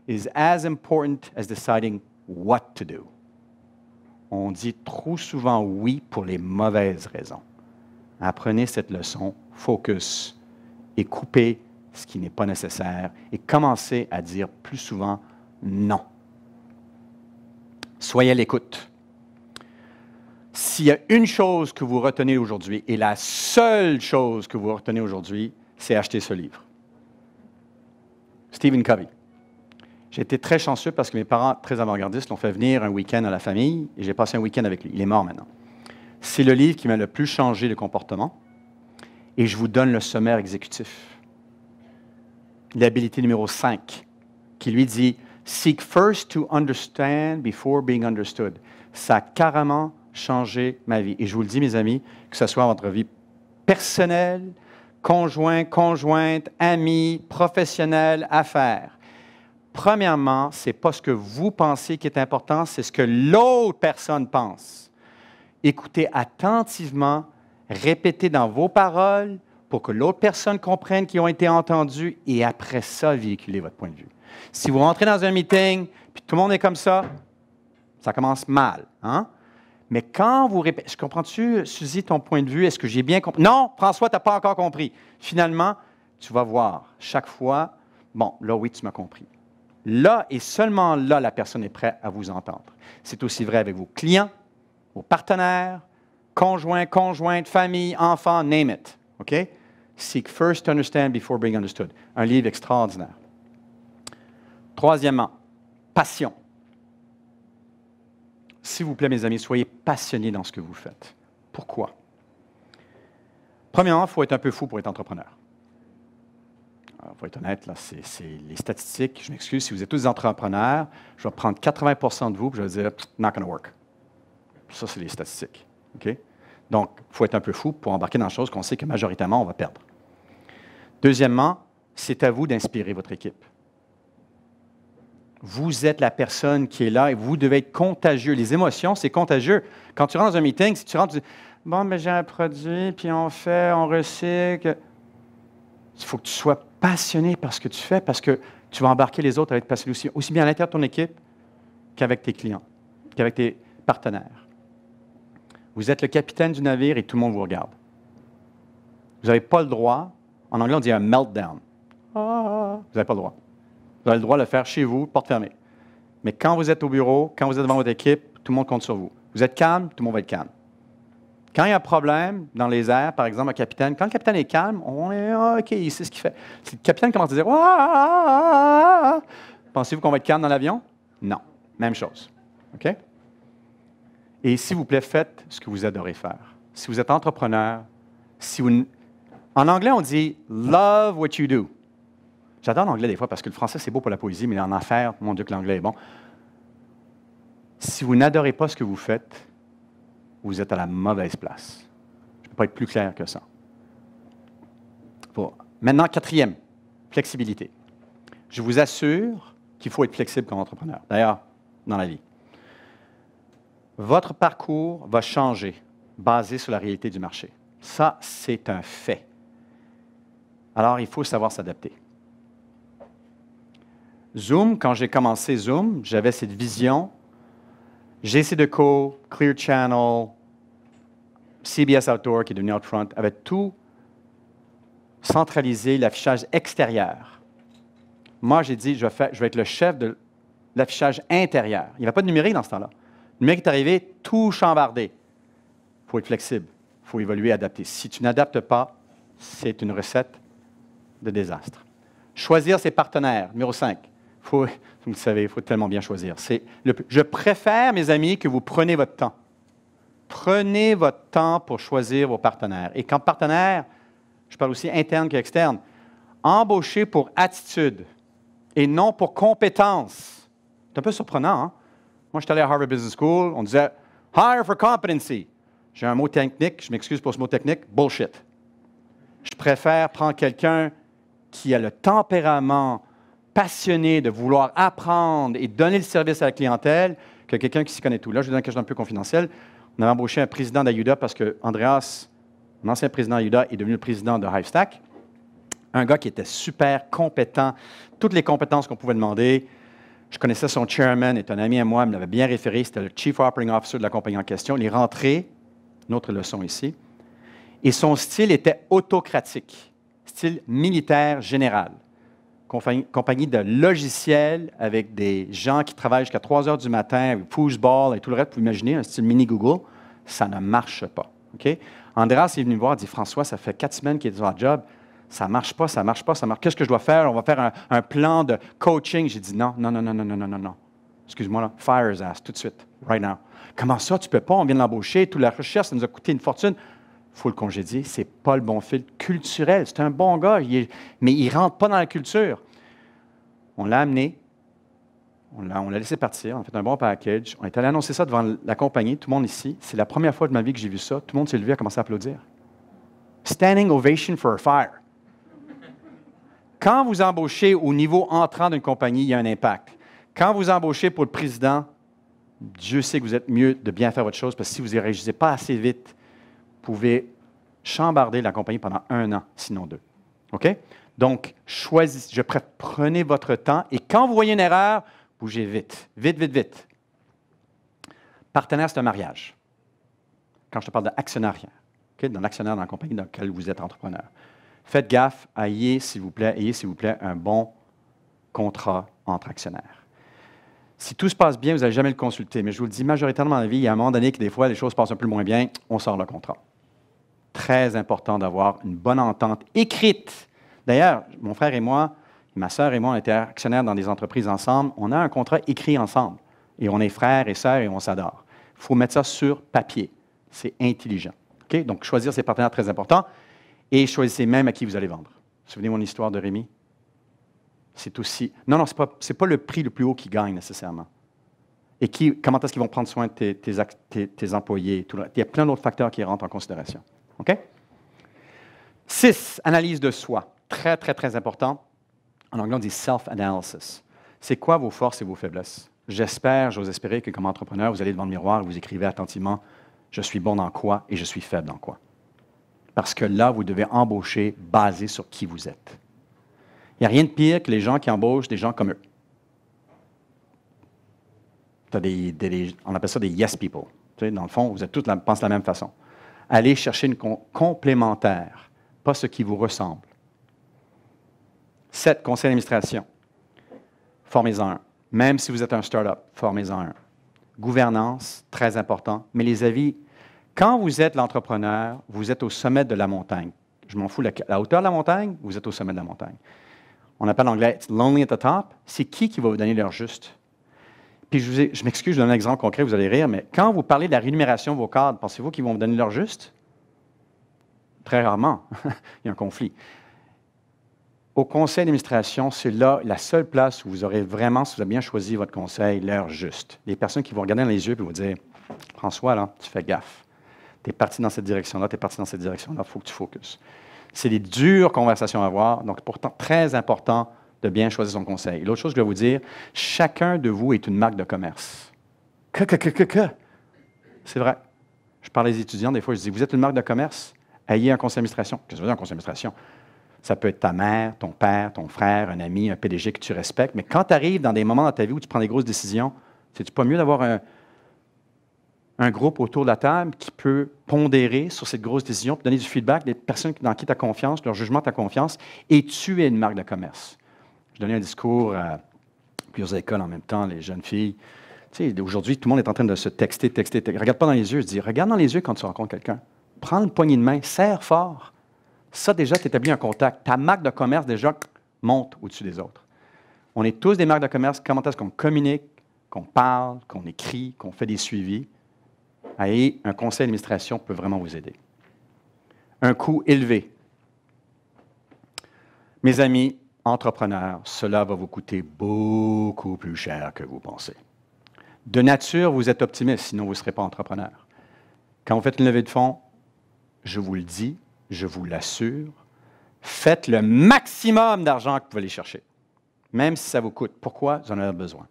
is as important as deciding what to do. On dit trop souvent oui pour les mauvaises raisons. Apprenez cette leçon, focus, et coupez ce qui n'est pas nécessaire, et commencez à dire plus souvent non. Soyez à l'écoute. S'il y a une chose que vous retenez aujourd'hui, et la seule chose que vous retenez aujourd'hui, c'est acheter ce livre. Stephen Covey. J'ai été très chanceux parce que mes parents, très avant-gardistes, l'ont fait venir un week-end à la famille et j'ai passé un week-end avec lui. Il est mort maintenant. C'est le livre qui m'a le plus changé de comportement et je vous donne le sommaire exécutif. L'habilité numéro 5 qui lui dit « Seek first to understand before being understood ». Ça a carrément changé ma vie. Et je vous le dis, mes amis, que ce soit dans votre vie personnelle, conjoint, conjointe, amis, professionnel, affaires. Premièrement, ce n'est pas ce que vous pensez qui est important, c'est ce que l'autre personne pense. Écoutez attentivement, répétez dans vos paroles pour que l'autre personne comprenne qu'ils ont été entendus et après ça, véhiculez votre point de vue. Si vous rentrez dans un meeting puis tout le monde est comme ça commence mal. Hein? Mais quand vous répétez, je comprends-tu, Suzy, ton point de vue, est-ce que j'ai bien compris? Non, François, tu n'as pas encore compris. Finalement, tu vas voir, chaque fois, bon, là, oui, tu m'as compris. Là et seulement là, la personne est prête à vous entendre. C'est aussi vrai avec vos clients, vos partenaires, conjoints, conjointes, famille, enfants, name it. OK? Seek first to understand before being understood. Un livre extraordinaire. Troisièmement, passion. S'il vous plaît, mes amis, soyez passionnés dans ce que vous faites. Pourquoi? Premièrement, il faut être un peu fou pour être entrepreneur. Il faut être honnête, là, c'est les statistiques. Je m'excuse, si vous êtes tous des entrepreneurs, je vais prendre 80% de vous et je vais dire « not going to work ». Ça, c'est les statistiques. Okay? Donc, il faut être un peu fou pour embarquer dans des choses qu'on sait que majoritairement, on va perdre. Deuxièmement, c'est à vous d'inspirer votre équipe. Vous êtes la personne qui est là et vous devez être contagieux. Les émotions, c'est contagieux. Quand tu rentres dans un meeting, si tu rentres, tu dis « bon, mais j'ai un produit, puis on fait, on recycle ». Il faut que tu sois passionné par ce que tu fais parce que tu vas embarquer les autres à être passionnés aussi bien à l'intérieur de ton équipe qu'avec tes clients, qu'avec tes partenaires. Vous êtes le capitaine du navire et tout le monde vous regarde. Vous n'avez pas le droit, en anglais on dit un meltdown. Vous n'avez pas le droit. Vous avez le droit de le faire chez vous, porte fermée. Mais quand vous êtes au bureau, quand vous êtes devant votre équipe, tout le monde compte sur vous. Vous êtes calme, tout le monde va être calme. Quand il y a un problème dans les airs, par exemple, un capitaine, quand le capitaine est calme, on est OK, il sait ce qu'il fait. Si le capitaine commence à dire pensez-vous qu'on va être calme dans l'avion? Non. Même chose. OK? Et s'il vous plaît, faites ce que vous adorez faire. Si vous êtes entrepreneur, en anglais, on dit love what you do. J'adore l'anglais des fois parce que le français, c'est beau pour la poésie, mais en affaires, mon Dieu, que l'anglais est bon. Si vous n'adorez pas ce que vous faites, vous êtes à la mauvaise place. Je ne peux pas être plus clair que ça. Bon. Maintenant, quatrième, flexibilité. Je vous assure qu'il faut être flexible comme entrepreneur. D'ailleurs, dans la vie. Votre parcours va changer basé sur la réalité du marché. Ça, c'est un fait. Alors, il faut savoir s'adapter. Zoom, quand j'ai commencé Zoom, j'avais cette vision JCDecaux, Clear Channel, CBS Outdoor, qui est devenu Outfront, avaient tout centralisé l'affichage extérieur. Moi, j'ai dit, je vais être le chef de l'affichage intérieur. Il n'y avait pas de numérique dans ce temps-là. Le numérique est arrivé, tout chambardé. Il faut être flexible, il faut évoluer, adapter. Si tu n'adaptes pas, c'est une recette de désastre. Choisir ses partenaires. Numéro 5. Vous le savez, il faut tellement bien choisir. Je préfère, mes amis, que vous preniez votre temps. Prenez votre temps pour choisir vos partenaires. Et quand partenaire, je parle aussi interne qu'externe, embauchez pour attitude et non pour compétence. C'est un peu surprenant, hein? Moi, je suis allé à Harvard Business School, on disait « hire for competency ». J'ai un mot technique, je m'excuse pour ce mot technique, bullshit. Je préfère prendre quelqu'un qui a le tempérament passionné de vouloir apprendre et donner le service à la clientèle que quelqu'un qui s'y connaît tout. Là, je vous donne quelque chose d'un peu confidentiel. On avait embauché un président d'Ayuda parce que Andreas, l'ancien président d'Ayuda, est devenu le président de Hivestack. Un gars qui était super compétent, toutes les compétences qu'on pouvait demander. Je connaissais son chairman, est un ami à moi, il me l'avait bien référé, c'était le Chief Operating Officer de la compagnie en question. Il est rentré, une autre leçon ici, et son style était autocratique, style militaire général. Compagnie de logiciels avec des gens qui travaillent jusqu'à 3 heures du matin, avec foosball et tout le reste, vous imaginez, un style mini Google, ça ne marche pas. Okay? Andreas est venu me voir et dit « François, ça fait 4 semaines qu'il est dans le job, ça ne marche pas, ça ne marche pas, ça marche. Qu'est-ce que je dois faire? On va faire un plan de coaching. » J'ai dit non. Excuse-moi, là, fire his ass tout de suite, right now. Comment ça, tu ne peux pas? On vient de l'embaucher, toute la recherche, ça nous a coûté une fortune. Il faut le congédier, ce n'est pas le bon fil culturel. C'est un bon gars, mais il ne rentre pas dans la culture. On l'a amené, on l'a laissé partir, on a fait un bon package, on est allé annoncer ça devant la compagnie, tout le monde ici. C'est la première fois de ma vie que j'ai vu ça. Tout le monde s'est levé et a commencé à applaudir. Standing ovation for a fire. Quand vous embauchez au niveau entrant d'une compagnie, il y a un impact. Quand vous embauchez pour le président, Dieu sait que vous êtes mieux de bien faire votre chose parce que si vous n'y réagissez pas assez vite, vous pouvez chambarder la compagnie pendant 1 an, sinon 2. OK? Donc, prenez votre temps et quand vous voyez une erreur, bougez vite. Vite. Partenaire, c'est un mariage. Quand je te parle d'actionnariat, okay? Dans l'actionnaire dans la compagnie dans laquelle vous êtes entrepreneur. Faites gaffe, ayez, s'il vous plaît, un bon contrat entre actionnaires. Si tout se passe bien, vous n'allez jamais le consulter, mais je vous le dis majoritairement dans la vie, il y a un moment donné que des fois, les choses passent un peu moins bien, on sort le contrat. Très important d'avoir une bonne entente écrite. D'ailleurs, mon frère et moi, ma sœur et moi, on était actionnaires dans des entreprises ensemble. On a un contrat écrit ensemble. Et on est frères et sœurs et on s'adore. Il faut mettre ça sur papier. C'est intelligent. Okay? Donc, choisir ses partenaires, très important. Et choisissez même à qui vous allez vendre. Vous vous souvenez de mon histoire de Rémi? C'est aussi... Non, ce n'est pas le prix le plus haut qui gagne nécessairement. Et comment est-ce qu'ils vont prendre soin de tes employés? Il y a plein d'autres facteurs qui rentrent en considération. OK? 6, analyse de soi. Très, très, très important. En anglais, on dit self-analysis. C'est quoi vos forces et vos faiblesses? J'ose espérer que comme entrepreneur, vous allez devant le miroir et vous écrivez attentivement « Je suis bon dans quoi et je suis faible dans quoi ». Parce que là, vous devez embaucher basé sur qui vous êtes. Il n'y a rien de pire que les gens qui embauchent des gens comme eux. On appelle ça des « yes people ». Tu sais, dans le fond, vous êtes tous pensent de la même façon. Allez chercher une complémentaire, pas ce qui vous ressemble. 7, conseil d'administration. Formez-en un. Même si vous êtes un start-up, formez-en un. Gouvernance, très important. Mais les avis, quand vous êtes l'entrepreneur, vous êtes au sommet de la montagne. Je m'en fous, la hauteur de la montagne, vous êtes au sommet de la montagne. On appelle en anglais « it's lonely at the top ». C'est qui va vous donner l'heure juste? Puis je m'excuse, je donne un exemple concret, vous allez rire, mais quand vous parlez de la rémunération de vos cadres, pensez-vous qu'ils vont vous donner l'heure juste? Très rarement. Il y a un conflit. Au conseil d'administration, c'est là la seule place où vous aurez vraiment, si vous avez bien choisi votre conseil, l'heure juste. Les personnes qui vont regarder dans les yeux et vous dire « François, là, tu fais gaffe. Tu es parti dans cette direction-là, il faut que tu focuses. » C'est des dures conversations à avoir, donc pourtant très important de bien choisir son conseil. L'autre chose que je vais vous dire, chacun de vous est une marque de commerce. C'est vrai. Je parle des étudiants, des fois, je dis, vous êtes une marque de commerce? Ayez un conseil d'administration. Qu'est-ce que ça veut dire un conseil d'administration? Ça peut être ta mère, ton père, ton frère, un ami, un PDG que tu respectes. Mais quand tu arrives dans des moments dans ta vie où tu prends des grosses décisions, c'est-tu pas mieux d'avoir un groupe autour de la table qui peut pondérer sur cette grosse décision, puis donner du feedback des personnes dans qui tu as confiance, leur jugement tu as confiance, et tu es une marque de commerce. Je donnais un discours à plusieurs écoles en même temps, les jeunes filles. Tu sais, aujourd'hui, tout le monde est en train de se texter. Regarde pas dans les yeux, je dis, regarde dans les yeux quand tu rencontres quelqu'un. Prends une poignée de main, serre fort. Ça, déjà, tu établis un contact. Ta marque de commerce, déjà, monte au-dessus des autres. On est tous des marques de commerce. Comment est-ce qu'on communique, qu'on parle, qu'on écrit, qu'on fait des suivis? Et un conseil d'administration peut vraiment vous aider. Un coût élevé. Mes amis entrepreneurs, cela va vous coûter beaucoup plus cher que vous pensez. De nature, vous êtes optimiste, sinon vous ne serez pas entrepreneur. Quand vous faites une levée de fonds, je vous le dis, je vous l'assure, faites le maximum d'argent que vous pouvez aller chercher, même si ça vous coûte. Pourquoi? Vous en avez besoin.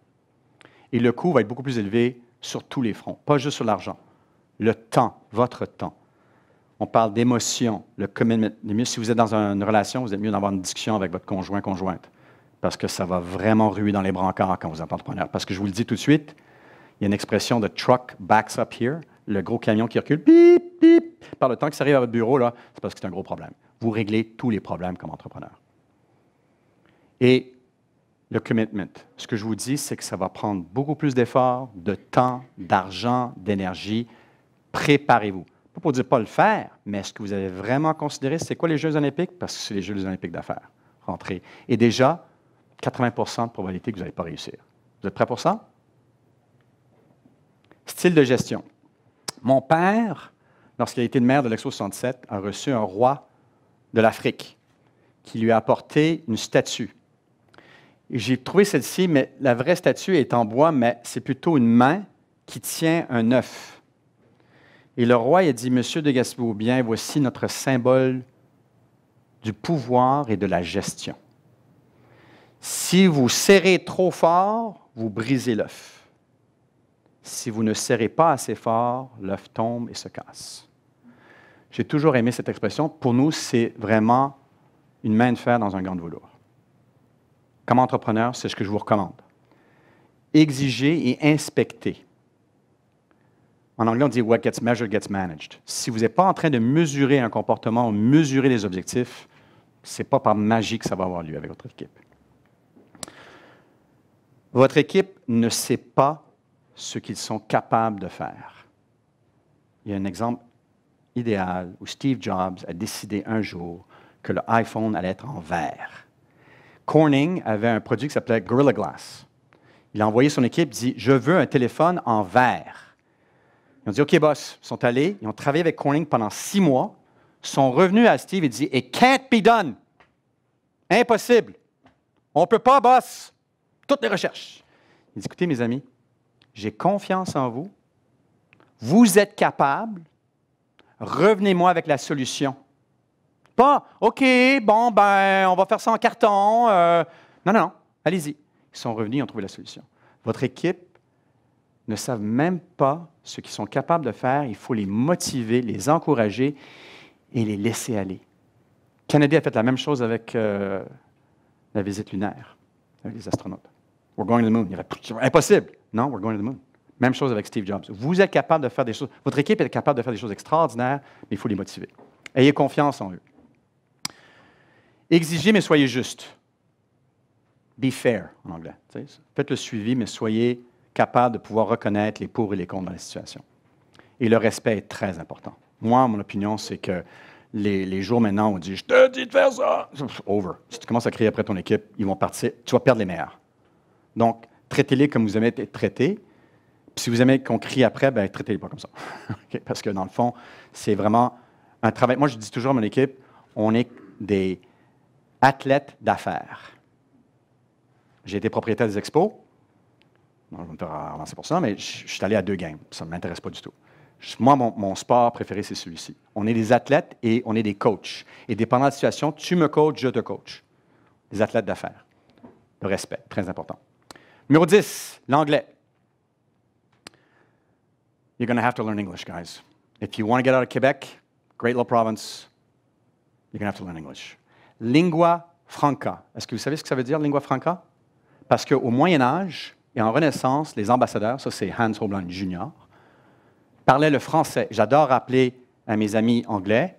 Et le coût va être beaucoup plus élevé sur tous les fronts, pas juste sur l'argent. Le temps, votre temps. On parle d'émotion, le commitment. Si vous êtes dans une relation, vous êtes mieux d'avoir une discussion avec votre conjoint, conjointe, parce que ça va vraiment ruer dans les brancards quand vous êtes entrepreneur. Parce que je vous le dis tout de suite, il y a une expression de « truck backs up here », le gros camion qui recule, bip, bip. Par le temps que ça arrive à votre bureau, là, c'est parce que c'est un gros problème. Vous réglez tous les problèmes comme entrepreneur. Et le commitment, ce que je vous dis, c'est que ça va prendre beaucoup plus d'efforts, de temps, d'argent, d'énergie. Préparez-vous. Pas pour dire pas le faire, mais est-ce que vous avez vraiment considéré c'est quoi les Jeux olympiques? Parce que c'est les Jeux olympiques d'affaires. Rentrez. Et déjà, 80% de probabilité que vous n'allez pas réussir. Vous êtes prêts pour ça? Style de gestion. Mon père, lorsqu'il a été le maire de l'Expo 67, a reçu un roi de l'Afrique qui lui a apporté une statue. Et j'ai trouvé celle-ci, mais la vraie statue est en bois, mais c'est plutôt une main qui tient un œuf. Et le roi a dit, « Monsieur de Gaspé-Beaubien, voici notre symbole du pouvoir et de la gestion. Si vous serrez trop fort, vous brisez l'œuf. Si vous ne serrez pas assez fort, l'œuf tombe et se casse. » J'ai toujours aimé cette expression. Pour nous, c'est vraiment une main de fer dans un gant de velours. Comme entrepreneur, c'est ce que je vous recommande. Exigez et inspectez. En anglais, on dit « what gets measured gets managed ». Si vous n'êtes pas en train de mesurer un comportement ou mesurer les objectifs, ce n'est pas par magie que ça va avoir lieu avec votre équipe. Votre équipe ne sait pas ce qu'ils sont capables de faire. Il y a un exemple idéal où Steve Jobs a décidé un jour que le iPhone allait être en verre. Corning avait un produit qui s'appelait Gorilla Glass. Il a envoyé son équipe, il dit « Je veux un téléphone en verre ». Ils ont dit « OK, boss ». Ils sont allés, ils ont travaillé avec Corning pendant 6 mois, sont revenus à Steve et dit « It can't be done ». Impossible. On ne peut pas, boss. Toutes les recherches. Il dit « Écoutez, mes amis, j'ai confiance en vous. Vous êtes capables. Revenez-moi avec la solution. » Pas « OK, bon, ben, on va faire ça en carton. Non, allez-y. Ils sont revenus, ils ont trouvé la solution. Votre équipe ne savent même pas ce qu'ils sont capables de faire. Il faut les motiver, les encourager et les laisser aller. Kennedy a fait la même chose avec la visite lunaire, avec les astronautes. We're going to the moon. Impossible. Non, we're going to the moon. Même chose avec Steve Jobs. Vous êtes capable de faire des choses, votre équipe est capable de faire des choses extraordinaires, mais il faut les motiver. Ayez confiance en eux. Exigez, mais soyez juste. Be fair, en anglais. Faites le suivi, mais soyez capable de pouvoir reconnaître les pour et les contre dans la situation. Et le respect est très important. Moi, mon opinion, c'est que les jours maintenant où on dit « Je te dis de faire ça », over. Si tu commences à crier après ton équipe, ils vont partir, tu vas perdre les meilleurs. Donc, traitez-les comme vous aimez être traités. Puis si vous aimez qu'on crie après, ben traitez-les pas comme ça. Okay? Parce que dans le fond, c'est vraiment un travail. Moi, je dis toujours à mon équipe, on est des athlètes d'affaires. J'ai été propriétaire des expos. Non, je vais me faire avancer pour ça, mais je suis allé à 2 games. Ça ne m'intéresse pas du tout. Moi, mon sport préféré, c'est celui-ci. On est des athlètes et on est des coachs. Et dépendant de la situation, tu me coaches, je te coach. Des athlètes d'affaires. Le respect, très important. Numéro 10, l'anglais. You're going to have to learn English, guys. If you want to get out of Quebec, great little province, you're going to have to learn English. Lingua franca. Est-ce que vous savez ce que ça veut dire, lingua franca? Parce qu'au Moyen Âge et en Renaissance, les ambassadeurs, ça c'est Hans Holbein Jr., parlait le français. J'adore rappeler à mes amis anglais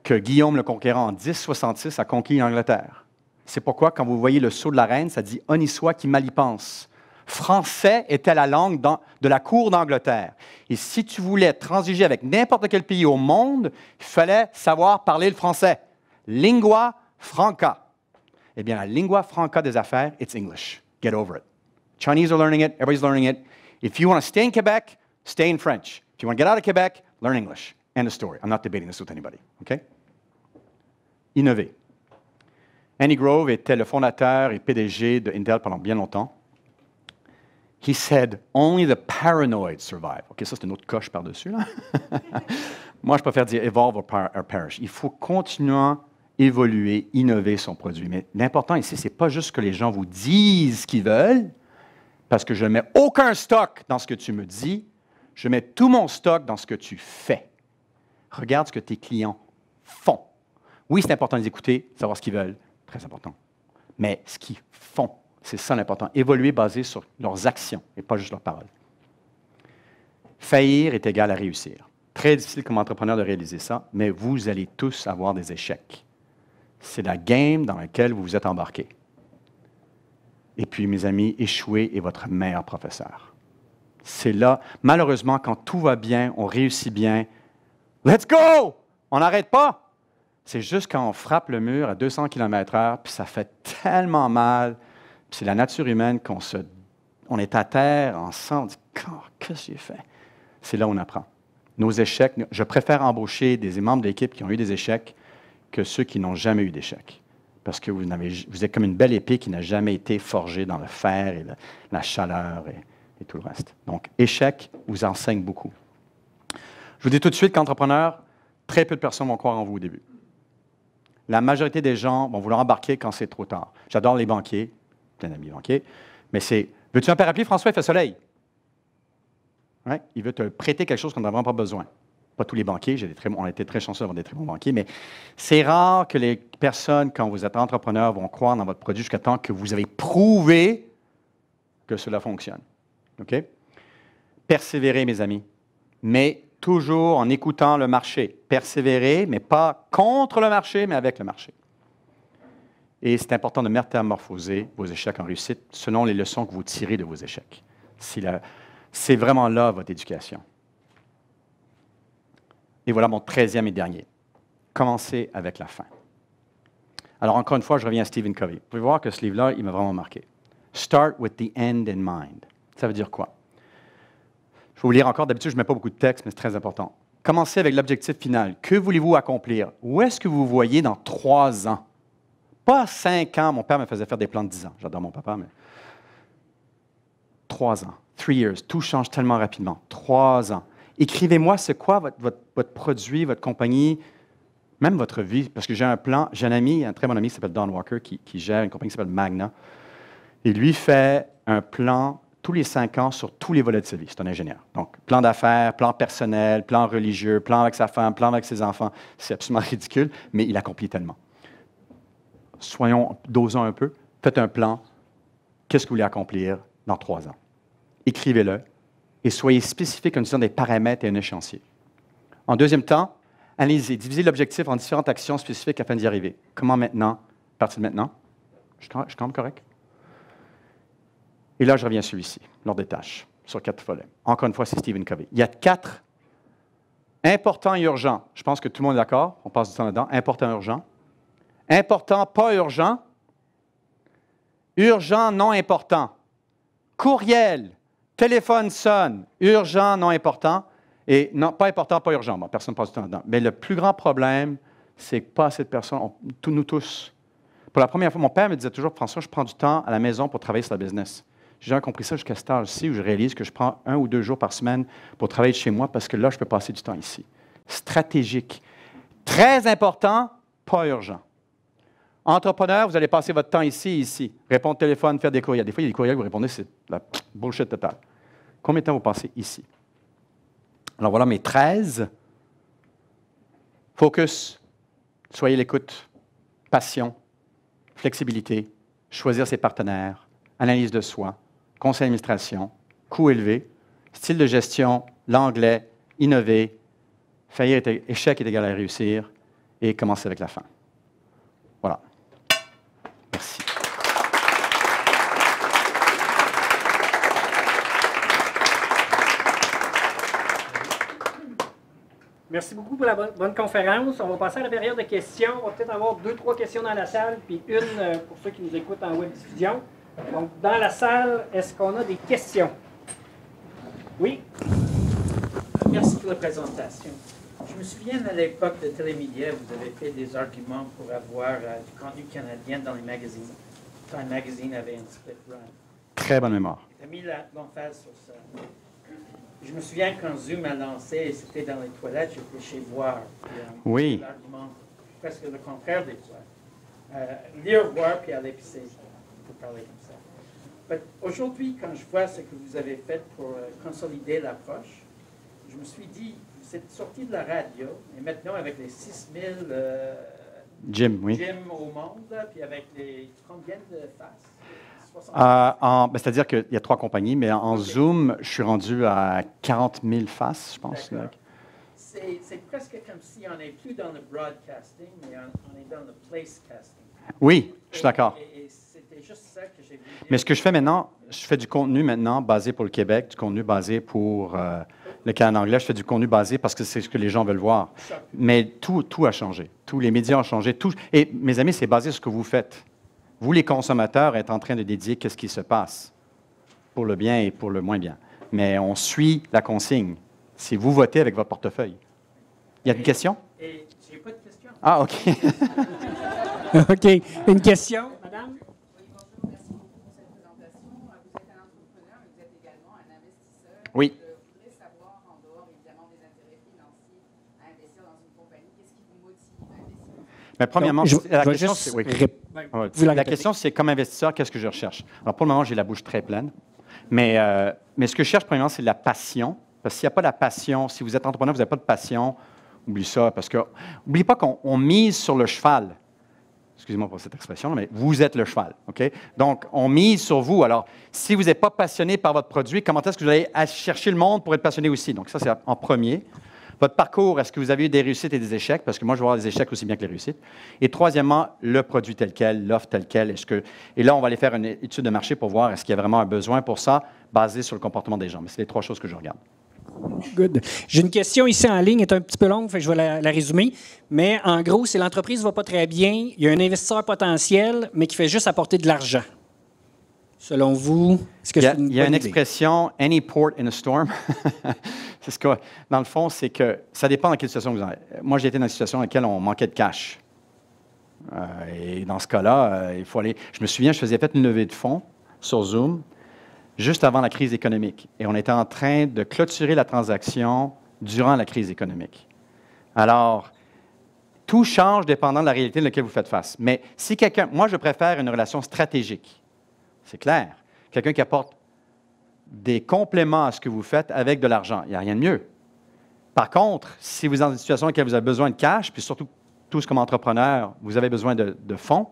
que Guillaume le Conquérant, en 1066, a conquis l'Angleterre. C'est pourquoi, quand vous voyez le sceau de la reine, ça dit « Honi qui mal y pense ». Français était la langue de la cour d'Angleterre. Et si tu voulais transiger avec n'importe quel pays au monde, il fallait savoir parler le français. Lingua franca. Eh bien, la lingua franca des affaires, it's English. Get over it. Chinese are learning it. Everybody's learning it. If you want to stay in Quebec, stay in French. If you want to get out of Quebec, learn English. End of story. I'm not debating this with anybody. Okay? Innover. Andy Grove était le fondateur et PDG de Intel pendant bien longtemps. He said, only the paranoid survive. OK, ça, c'est une autre coche par-dessus, là. Moi, je préfère dire evolve or perish. Il faut continuer, évoluer, innover son produit. Mais l'important ici, ce n'est pas juste que les gens vous disent ce qu'ils veulent, parce que je ne mets aucun stock dans ce que tu me dis, je mets tout mon stock dans ce que tu fais. Regarde ce que tes clients font. Oui, c'est important de les écouter, savoir ce qu'ils veulent, très important. Mais ce qu'ils font. C'est ça l'important. Évoluer basé sur leurs actions et pas juste leurs paroles. Faillir est égal à réussir. Très difficile comme entrepreneur de réaliser ça, mais vous allez tous avoir des échecs. C'est la game dans laquelle vous vous êtes embarqués. Et puis, mes amis, échouer est votre meilleur professeur. C'est là, malheureusement, quand tout va bien, on réussit bien, let's go! On n'arrête pas. C'est juste quand on frappe le mur à 200 km/h, puis ça fait tellement mal. C'est la nature humaine on est à terre, ensemble, on dit « Qu'est-ce que j'ai fait? » C'est là où on apprend. Nos échecs, je préfère embaucher des membres de l'équipe qui ont eu des échecs que ceux qui n'ont jamais eu d'échecs. Parce que vous êtes comme une belle épée qui n'a jamais été forgée dans le fer et la chaleur et tout le reste. Donc, échec vous enseigne beaucoup. Je vous dis tout de suite qu'entrepreneur, très peu de personnes vont croire en vous au début. La majorité des gens vont vouloir embarquer quand c'est trop tard. J'adore les banquiers. Plein d'amis banquiers, mais c'est « Veux-tu un parapluie, François, il fait soleil? » Ouais? Il veut te prêter quelque chose qu'on n'a vraiment pas besoin. Pas tous les banquiers, on a été très chanceux d'avoir des très bons banquiers, mais c'est rare que les personnes, quand vous êtes entrepreneur, vont croire dans votre produit jusqu'à temps que vous avez prouvé que cela fonctionne. OK? Persévérez, mes amis, mais toujours en écoutant le marché. Persévérez, mais pas contre le marché, mais avec le marché. Et c'est important de métamorphoser vos échecs en réussite selon les leçons que vous tirez de vos échecs. C'est vraiment là votre éducation. Et voilà mon 13e et dernier. Commencez avec la fin. Alors, encore une fois, je reviens à Stephen Covey. Vous pouvez voir que ce livre-là, il m'a vraiment marqué. Start with the end in mind. Ça veut dire quoi? Je vais vous lire encore. D'habitude, je ne mets pas beaucoup de texte, mais c'est très important. Commencez avec l'objectif final. Que voulez-vous accomplir? Où est-ce que vous vous voyez dans 3 ans? Pas 5 ans. Mon père me faisait faire des plans de 10 ans. J'adore mon papa, mais 3 ans. 3 years. Tout change tellement rapidement. 3 ans. Écrivez-moi, c'est quoi votre produit, votre compagnie, même votre vie. Parce que j'ai un plan. J'ai un ami, un très bon ami qui s'appelle Don Walker, qui gère une compagnie qui s'appelle Magna. Et lui fait un plan tous les 5 ans sur tous les volets de sa vie. C'est un ingénieur. Donc, plan d'affaires, plan personnel, plan religieux, plan avec sa femme, plan avec ses enfants. C'est absolument ridicule, mais il accomplit tellement. Dosons un peu. Faites un plan. Qu'est-ce que vous voulez accomplir dans 3 ans? Écrivez-le et soyez spécifique en utilisant des paramètres et un échéancier. En deuxième temps, allez-y, divisez l'objectif en différentes actions spécifiques afin d'y arriver. Comment maintenant? À partir de maintenant? Je suis quand même correct? Et là, je reviens à celui-ci, l'ordre des tâches, sur 4 volets. Encore une fois, c'est Stephen Covey. Il y a 4 importants et urgents. Je pense que tout le monde est d'accord. On passe du temps là-dedans. Important, urgent. Important, pas urgent. Urgent, non important. Courriel. Téléphone sonne. Urgent, non important. Et non, pas important, pas urgent. Bon, personne ne passe du temps là-dedans. Mais le plus grand problème, c'est que pas assez de personnes, nous tous. Pour la première fois, mon père me disait toujours, François, je prends du temps à la maison pour travailler sur la business. J'ai jamais compris ça jusqu'à cet âge-ci où je réalise que je prends 1 ou 2 jours par semaine pour travailler de chez moi parce que là, je peux passer du temps ici. Stratégique. Très important, pas urgent. Entrepreneur, vous allez passer votre temps ici et ici. Répondre au téléphone, faire des courriels. Des fois, il y a des courriels que vous répondez, c'est la bullshit totale. Combien de temps vous passez ici? Alors voilà mes 13. Focus, soyez l'écoute, passion, flexibilité, choisir ses partenaires, analyse de soi, conseil d'administration, coût élevé, style de gestion l'anglais, innover, échec est égal à réussir, et commencer avec la fin. Voilà. Merci. Merci beaucoup pour la bonne conférence. On va passer à la période de questions. On va peut-être avoir 2-3 questions dans la salle, puis une pour ceux qui nous écoutent en web diffusion. Donc, dans la salle, est-ce qu'on a des questions? Oui? Merci pour la présentation. Je me souviens à l'époque de Télémédia, vous avez fait des arguments pour avoir du contenu canadien dans les magazines. Time Magazine avait un split run. Très bonne mémoire. Tu as mis l'emphase sur ça. Je me souviens quand Zoom a lancé, c'était dans les toilettes, j'étais chez Voir. Oui. L'argument presque le contraire des fois. Lire Voir puis aller pisser, pour parler comme ça. Mais aujourd'hui, quand je vois ce que vous avez fait pour consolider l'approche, je me suis dit, vous êtes sorti de la radio, et maintenant avec les 6000 Jim, oui. gyms au monde, puis avec les combien de faces? C'est-à-dire qu'il y a 3 compagnies, mais en Zoom, je suis rendu à 40 000 faces, je pense. C'est presque comme si on n'est plus dans le broadcasting, mais on est dans le placecasting. Oui, je suis d'accord. Et c'était juste ça que j'ai voulu dire. Mais ce que je fais maintenant, je fais du contenu maintenant basé pour le Québec, du contenu basé pour le Canada anglais. Je fais du contenu basé parce que c'est ce que les gens veulent voir. Mais tout a changé. Tous les médias ont changé. Et mes amis, c'est basé sur ce que vous faites. Vous, les consommateurs, êtes en train de dédier qu'est-ce qui se passe pour le bien et pour le moins bien. Mais on suit la consigne. C'est vous votez avec votre portefeuille. Il y a une question? Et j'ai pas de question. Ah, OK. OK. Une question, madame? Oui, bonjour, merci beaucoup pour cette présentation. Vous êtes un entrepreneur, mais vous êtes également un investisseur. Oui. Je voudrais savoir, en dehors évidemment des intérêts financiers, à investir dans une compagnie, qu'est-ce qui vous motive à investir? Mais premièrement, Donc, la je vais question, juste c'est... Oui. Ouais, La question, c'est comme investisseur, qu'est-ce que je recherche? Alors, pour le moment, j'ai la bouche très pleine. Mais ce que je cherche, premièrement, c'est la passion. Parce que s'il n'y a pas la passion, si vous êtes entrepreneur, vous n'avez pas de passion, oublie ça. Parce que, n'oubliez pas qu'on mise sur le cheval. Excusez-moi pour cette expression, mais vous êtes le cheval. OK? Donc, on mise sur vous. Alors, si vous n'êtes pas passionné par votre produit, comment est-ce que vous allez chercher le monde pour être passionné aussi? Donc, ça, c'est en premier. Votre parcours, est-ce que vous avez eu des réussites et des échecs? Parce que moi, je vais avoir des échecs aussi bien que les réussites. Et troisièmement, le produit tel quel, l'offre telle quelle. Et là, on va aller faire une étude de marché pour voir est-ce qu'il y a vraiment un besoin pour ça, basé sur le comportement des gens. Mais c'est les 3 choses que je regarde. Good. J'ai une question ici en ligne, elle est un petit peu longue, fait que je vais la résumer. Mais en gros, c'est l'entreprise ne va pas très bien, il y a un investisseur potentiel, mais qui fait juste apporter de l'argent. Selon vous, est-ce que c'est une bonne idée? Il y a une expression « any port in a storm ». C'est ce que, dans le fond, c'est que ça dépend dans quelle situation vous en êtes. Moi, j'ai été dans une situation dans laquelle on manquait de cash. Et dans ce cas-là, il faut aller... Je me souviens, je faisais fait une levée de fonds sur Zoom juste avant la crise économique. Et on était en train de clôturer la transaction durant la crise économique. Alors, tout change dépendant de la réalité de laquelle vous faites face. Mais si quelqu'un... Moi, je préfère une relation stratégique. C'est clair. Quelqu'un qui apporte des compléments à ce que vous faites avec de l'argent. Il n'y a rien de mieux. Par contre, si vous êtes dans une situation dans laquelle vous avez besoin de cash, puis surtout tous comme entrepreneur, vous avez besoin de fonds,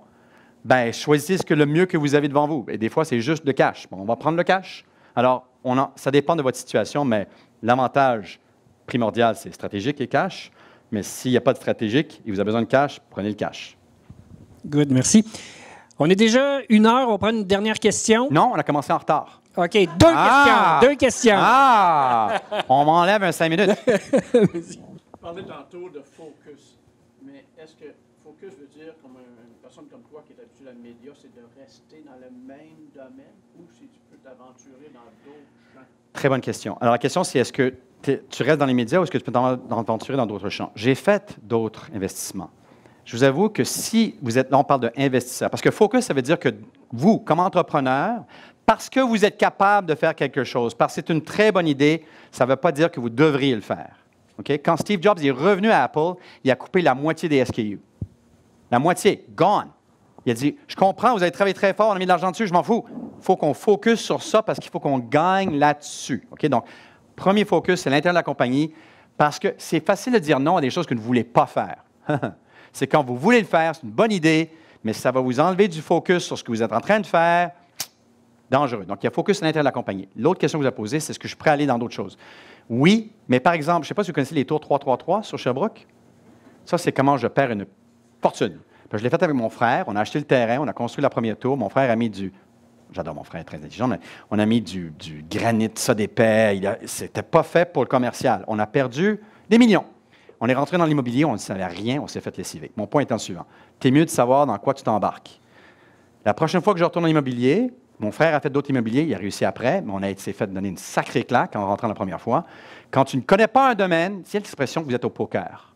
bien, choisissez le mieux que vous avez devant vous. Et des fois, c'est juste de cash. Bon, on va prendre le cash. Alors, ça dépend de votre situation, mais l'avantage primordial, c'est stratégique et cash. Mais s'il n'y a pas de stratégique et vous avez besoin de cash, prenez le cash. Good, merci. On est déjà 1 heure, on va prendre une dernière question. Non, on a commencé en retard. OK, deux questions. Ah! On m'enlève un 5 minutes. Vous parlez tantôt de focus, mais est-ce que focus veut dire, comme une personne comme toi qui est habituée à la média, c'est de rester dans le même domaine ou si tu peux t'aventurer dans d'autres champs? Très bonne question. Alors, la question, c'est est-ce que tu restes dans les médias ou est-ce que tu peux t'aventurer dans d'autres champs? J'ai fait d'autres investissements. Je vous avoue que si vous êtes là, on parle d'investisseur. Parce que focus, ça veut dire que vous, comme entrepreneur, parce que vous êtes capable de faire quelque chose, parce que c'est une très bonne idée, ça ne veut pas dire que vous devriez le faire. Okay? Quand Steve Jobs est revenu à Apple, il a coupé la moitié des SKU. La moitié, gone. Il a dit, je comprends, vous avez travaillé très fort, on a mis de l'argent dessus, je m'en fous. Il faut qu'on focus sur ça parce qu'il faut qu'on gagne là-dessus. Okay? Donc, premier focus, c'est l'intérêt de la compagnie parce que c'est facile de dire non à des choses que vous ne voulez pas faire. C'est quand vous voulez le faire, c'est une bonne idée, mais ça va vous enlever du focus sur ce que vous êtes en train de faire. Dangereux. Donc, il y a focus à l'intérieur de la compagnie. L'autre question que vous avez posée, c'est est-ce que je suis prêt à aller dans d'autres choses? Oui, mais par exemple, je ne sais pas si vous connaissez les tours 333 sur Sherbrooke. Ça, c'est comment je perds une fortune. Puis je l'ai fait avec mon frère. On a acheté le terrain, on a construit la première tour. Mon frère a mis du... J'adore mon frère, très intelligent, mais on a mis du granit, ça d'épais. C'était pas fait pour le commercial. On a perdu des millions. On est rentré dans l'immobilier, on ne savait rien, on s'est fait lessiver. Mon point étant le suivant. Tu es mieux de savoir dans quoi tu t'embarques. La prochaine fois que je retourne dans l'immobilier, mon frère a fait d'autres immobiliers, il a réussi après, mais on a été fait donner une sacrée claque en rentrant la première fois. Quand tu ne connais pas un domaine, c'est l'expression que vous êtes au poker.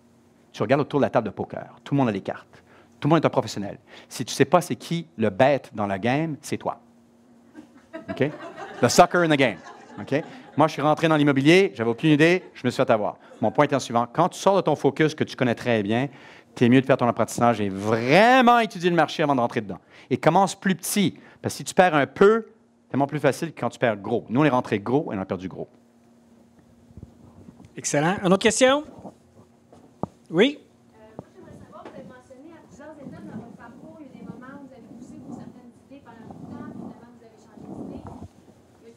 Tu regardes autour de la table de poker. Tout le monde a les cartes. Tout le monde est un professionnel. Si tu ne sais pas c'est qui le bête dans la game, c'est toi. OK? The sucker in the game. OK? Moi, je suis rentré dans l'immobilier, j'avais aucune idée, je me suis fait avoir. Mon point est le suivant. Quand tu sors de ton focus que tu connais très bien, tu es mieux de faire ton apprentissage et vraiment étudier le marché avant de rentrer dedans. Et commence plus petit. Parce que si tu perds un peu, c'est tellement plus facile que quand tu perds gros. Nous, on est rentré gros et on a perdu gros. Excellent. Une autre question? Oui? Moi, j'aimerais savoir, vous avez mentionné à plusieurs étapes dans votre parcours, il y a des moments où vous avez poussé pour certaines idées pendant un bout de temps, finalement, vous avez changé d'idée.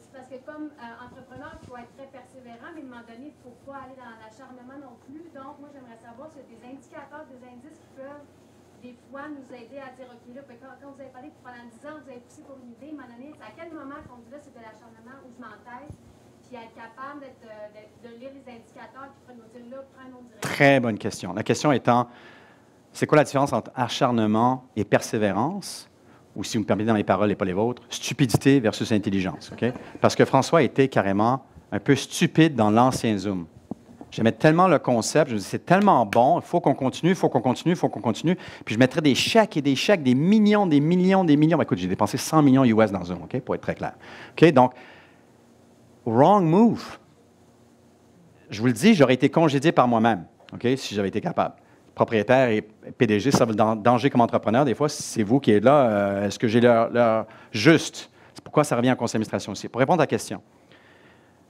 Parce que comme entrepreneur, il faut être très persévérant, mais à un moment donné, il ne faut pas aller dans l'acharnement non plus. Donc, moi, j'aimerais savoir s'il y a des indicateurs, des indices qui peuvent, des fois, nous aider à dire, OK, là, quand vous avez parlé pendant 10 ans, vous avez poussé pour une idée, à un moment donné, à quel moment qu'on dit là, c'est de l'acharnement ou je m'entête, puis être capable de lire les indicateurs qui pourraient nous dire là, prends une autre direction. Très bonne question. La question étant, c'est quoi la différence entre acharnement et persévérance? Ou si vous me permettez dans mes paroles et pas les vôtres, stupidité versus intelligence. Okay? Parce que François était carrément un peu stupide dans l'ancien Zoom. J'aimais tellement le concept, je me disais, c'est tellement bon, il faut qu'on continue, il faut qu'on continue, il faut qu'on continue. Puis je mettrais des chèques et des chèques, des millions, des millions, des millions. Ben, écoute, j'ai dépensé 100 millions US dans Zoom, okay? Pour être très clair. Okay? Donc, wrong move. Je vous le dis, j'aurais été congédié par moi-même, okay? Si j'avais été capable. Propriétaire et PDG, ça veut danger comme entrepreneur. Des fois, c'est vous qui êtes là. Est-ce que j'ai l'heure juste? C'est pourquoi ça revient en conseil d'administration aussi. Pour répondre à la question,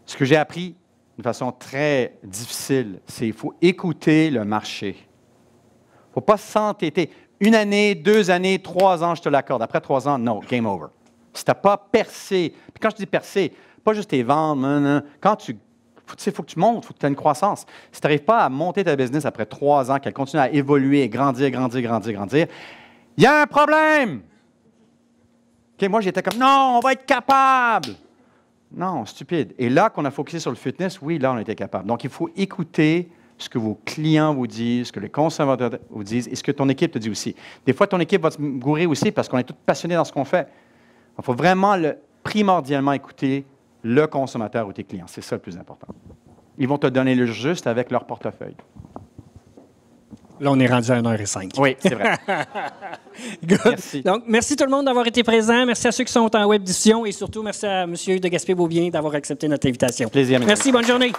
ce que j'ai appris de façon très difficile, c'est qu'il faut écouter le marché. Il ne faut pas s'entêter. 1 année, 2 années, 3 ans, je te l'accorde. Après 3 ans, non, game over. Si tu n'as pas percé, puis quand je dis percé, pas juste tes ventes, quand tu... Il faut que tu montes, il faut que tu aies une croissance. Si tu n'arrives pas à monter ta business après 3 ans, qu'elle continue à évoluer, grandir, il y a un problème! Okay, moi, j'étais comme, non, on va être capable! Non, stupide. Et là qu'on a focusé sur le fitness, oui, là, on était capable. Donc, il faut écouter ce que vos clients vous disent, ce que les consommateurs vous disent et ce que ton équipe te dit aussi. Des fois, ton équipe va te gourer aussi parce qu'on est tous passionnés dans ce qu'on fait. Il faut vraiment primordialement écouter le consommateur ou tes clients. C'est ça le plus important. Ils vont te donner le juste avec leur portefeuille. Là, on est rendu à 1h05. Oui, c'est vrai. Good. Merci. Donc, merci tout le monde d'avoir été présent. Merci à ceux qui sont en web diffusion et surtout, merci à M. de Gaspé-Beaubien d'avoir accepté notre invitation. Plaisir. Merci, bonne journée.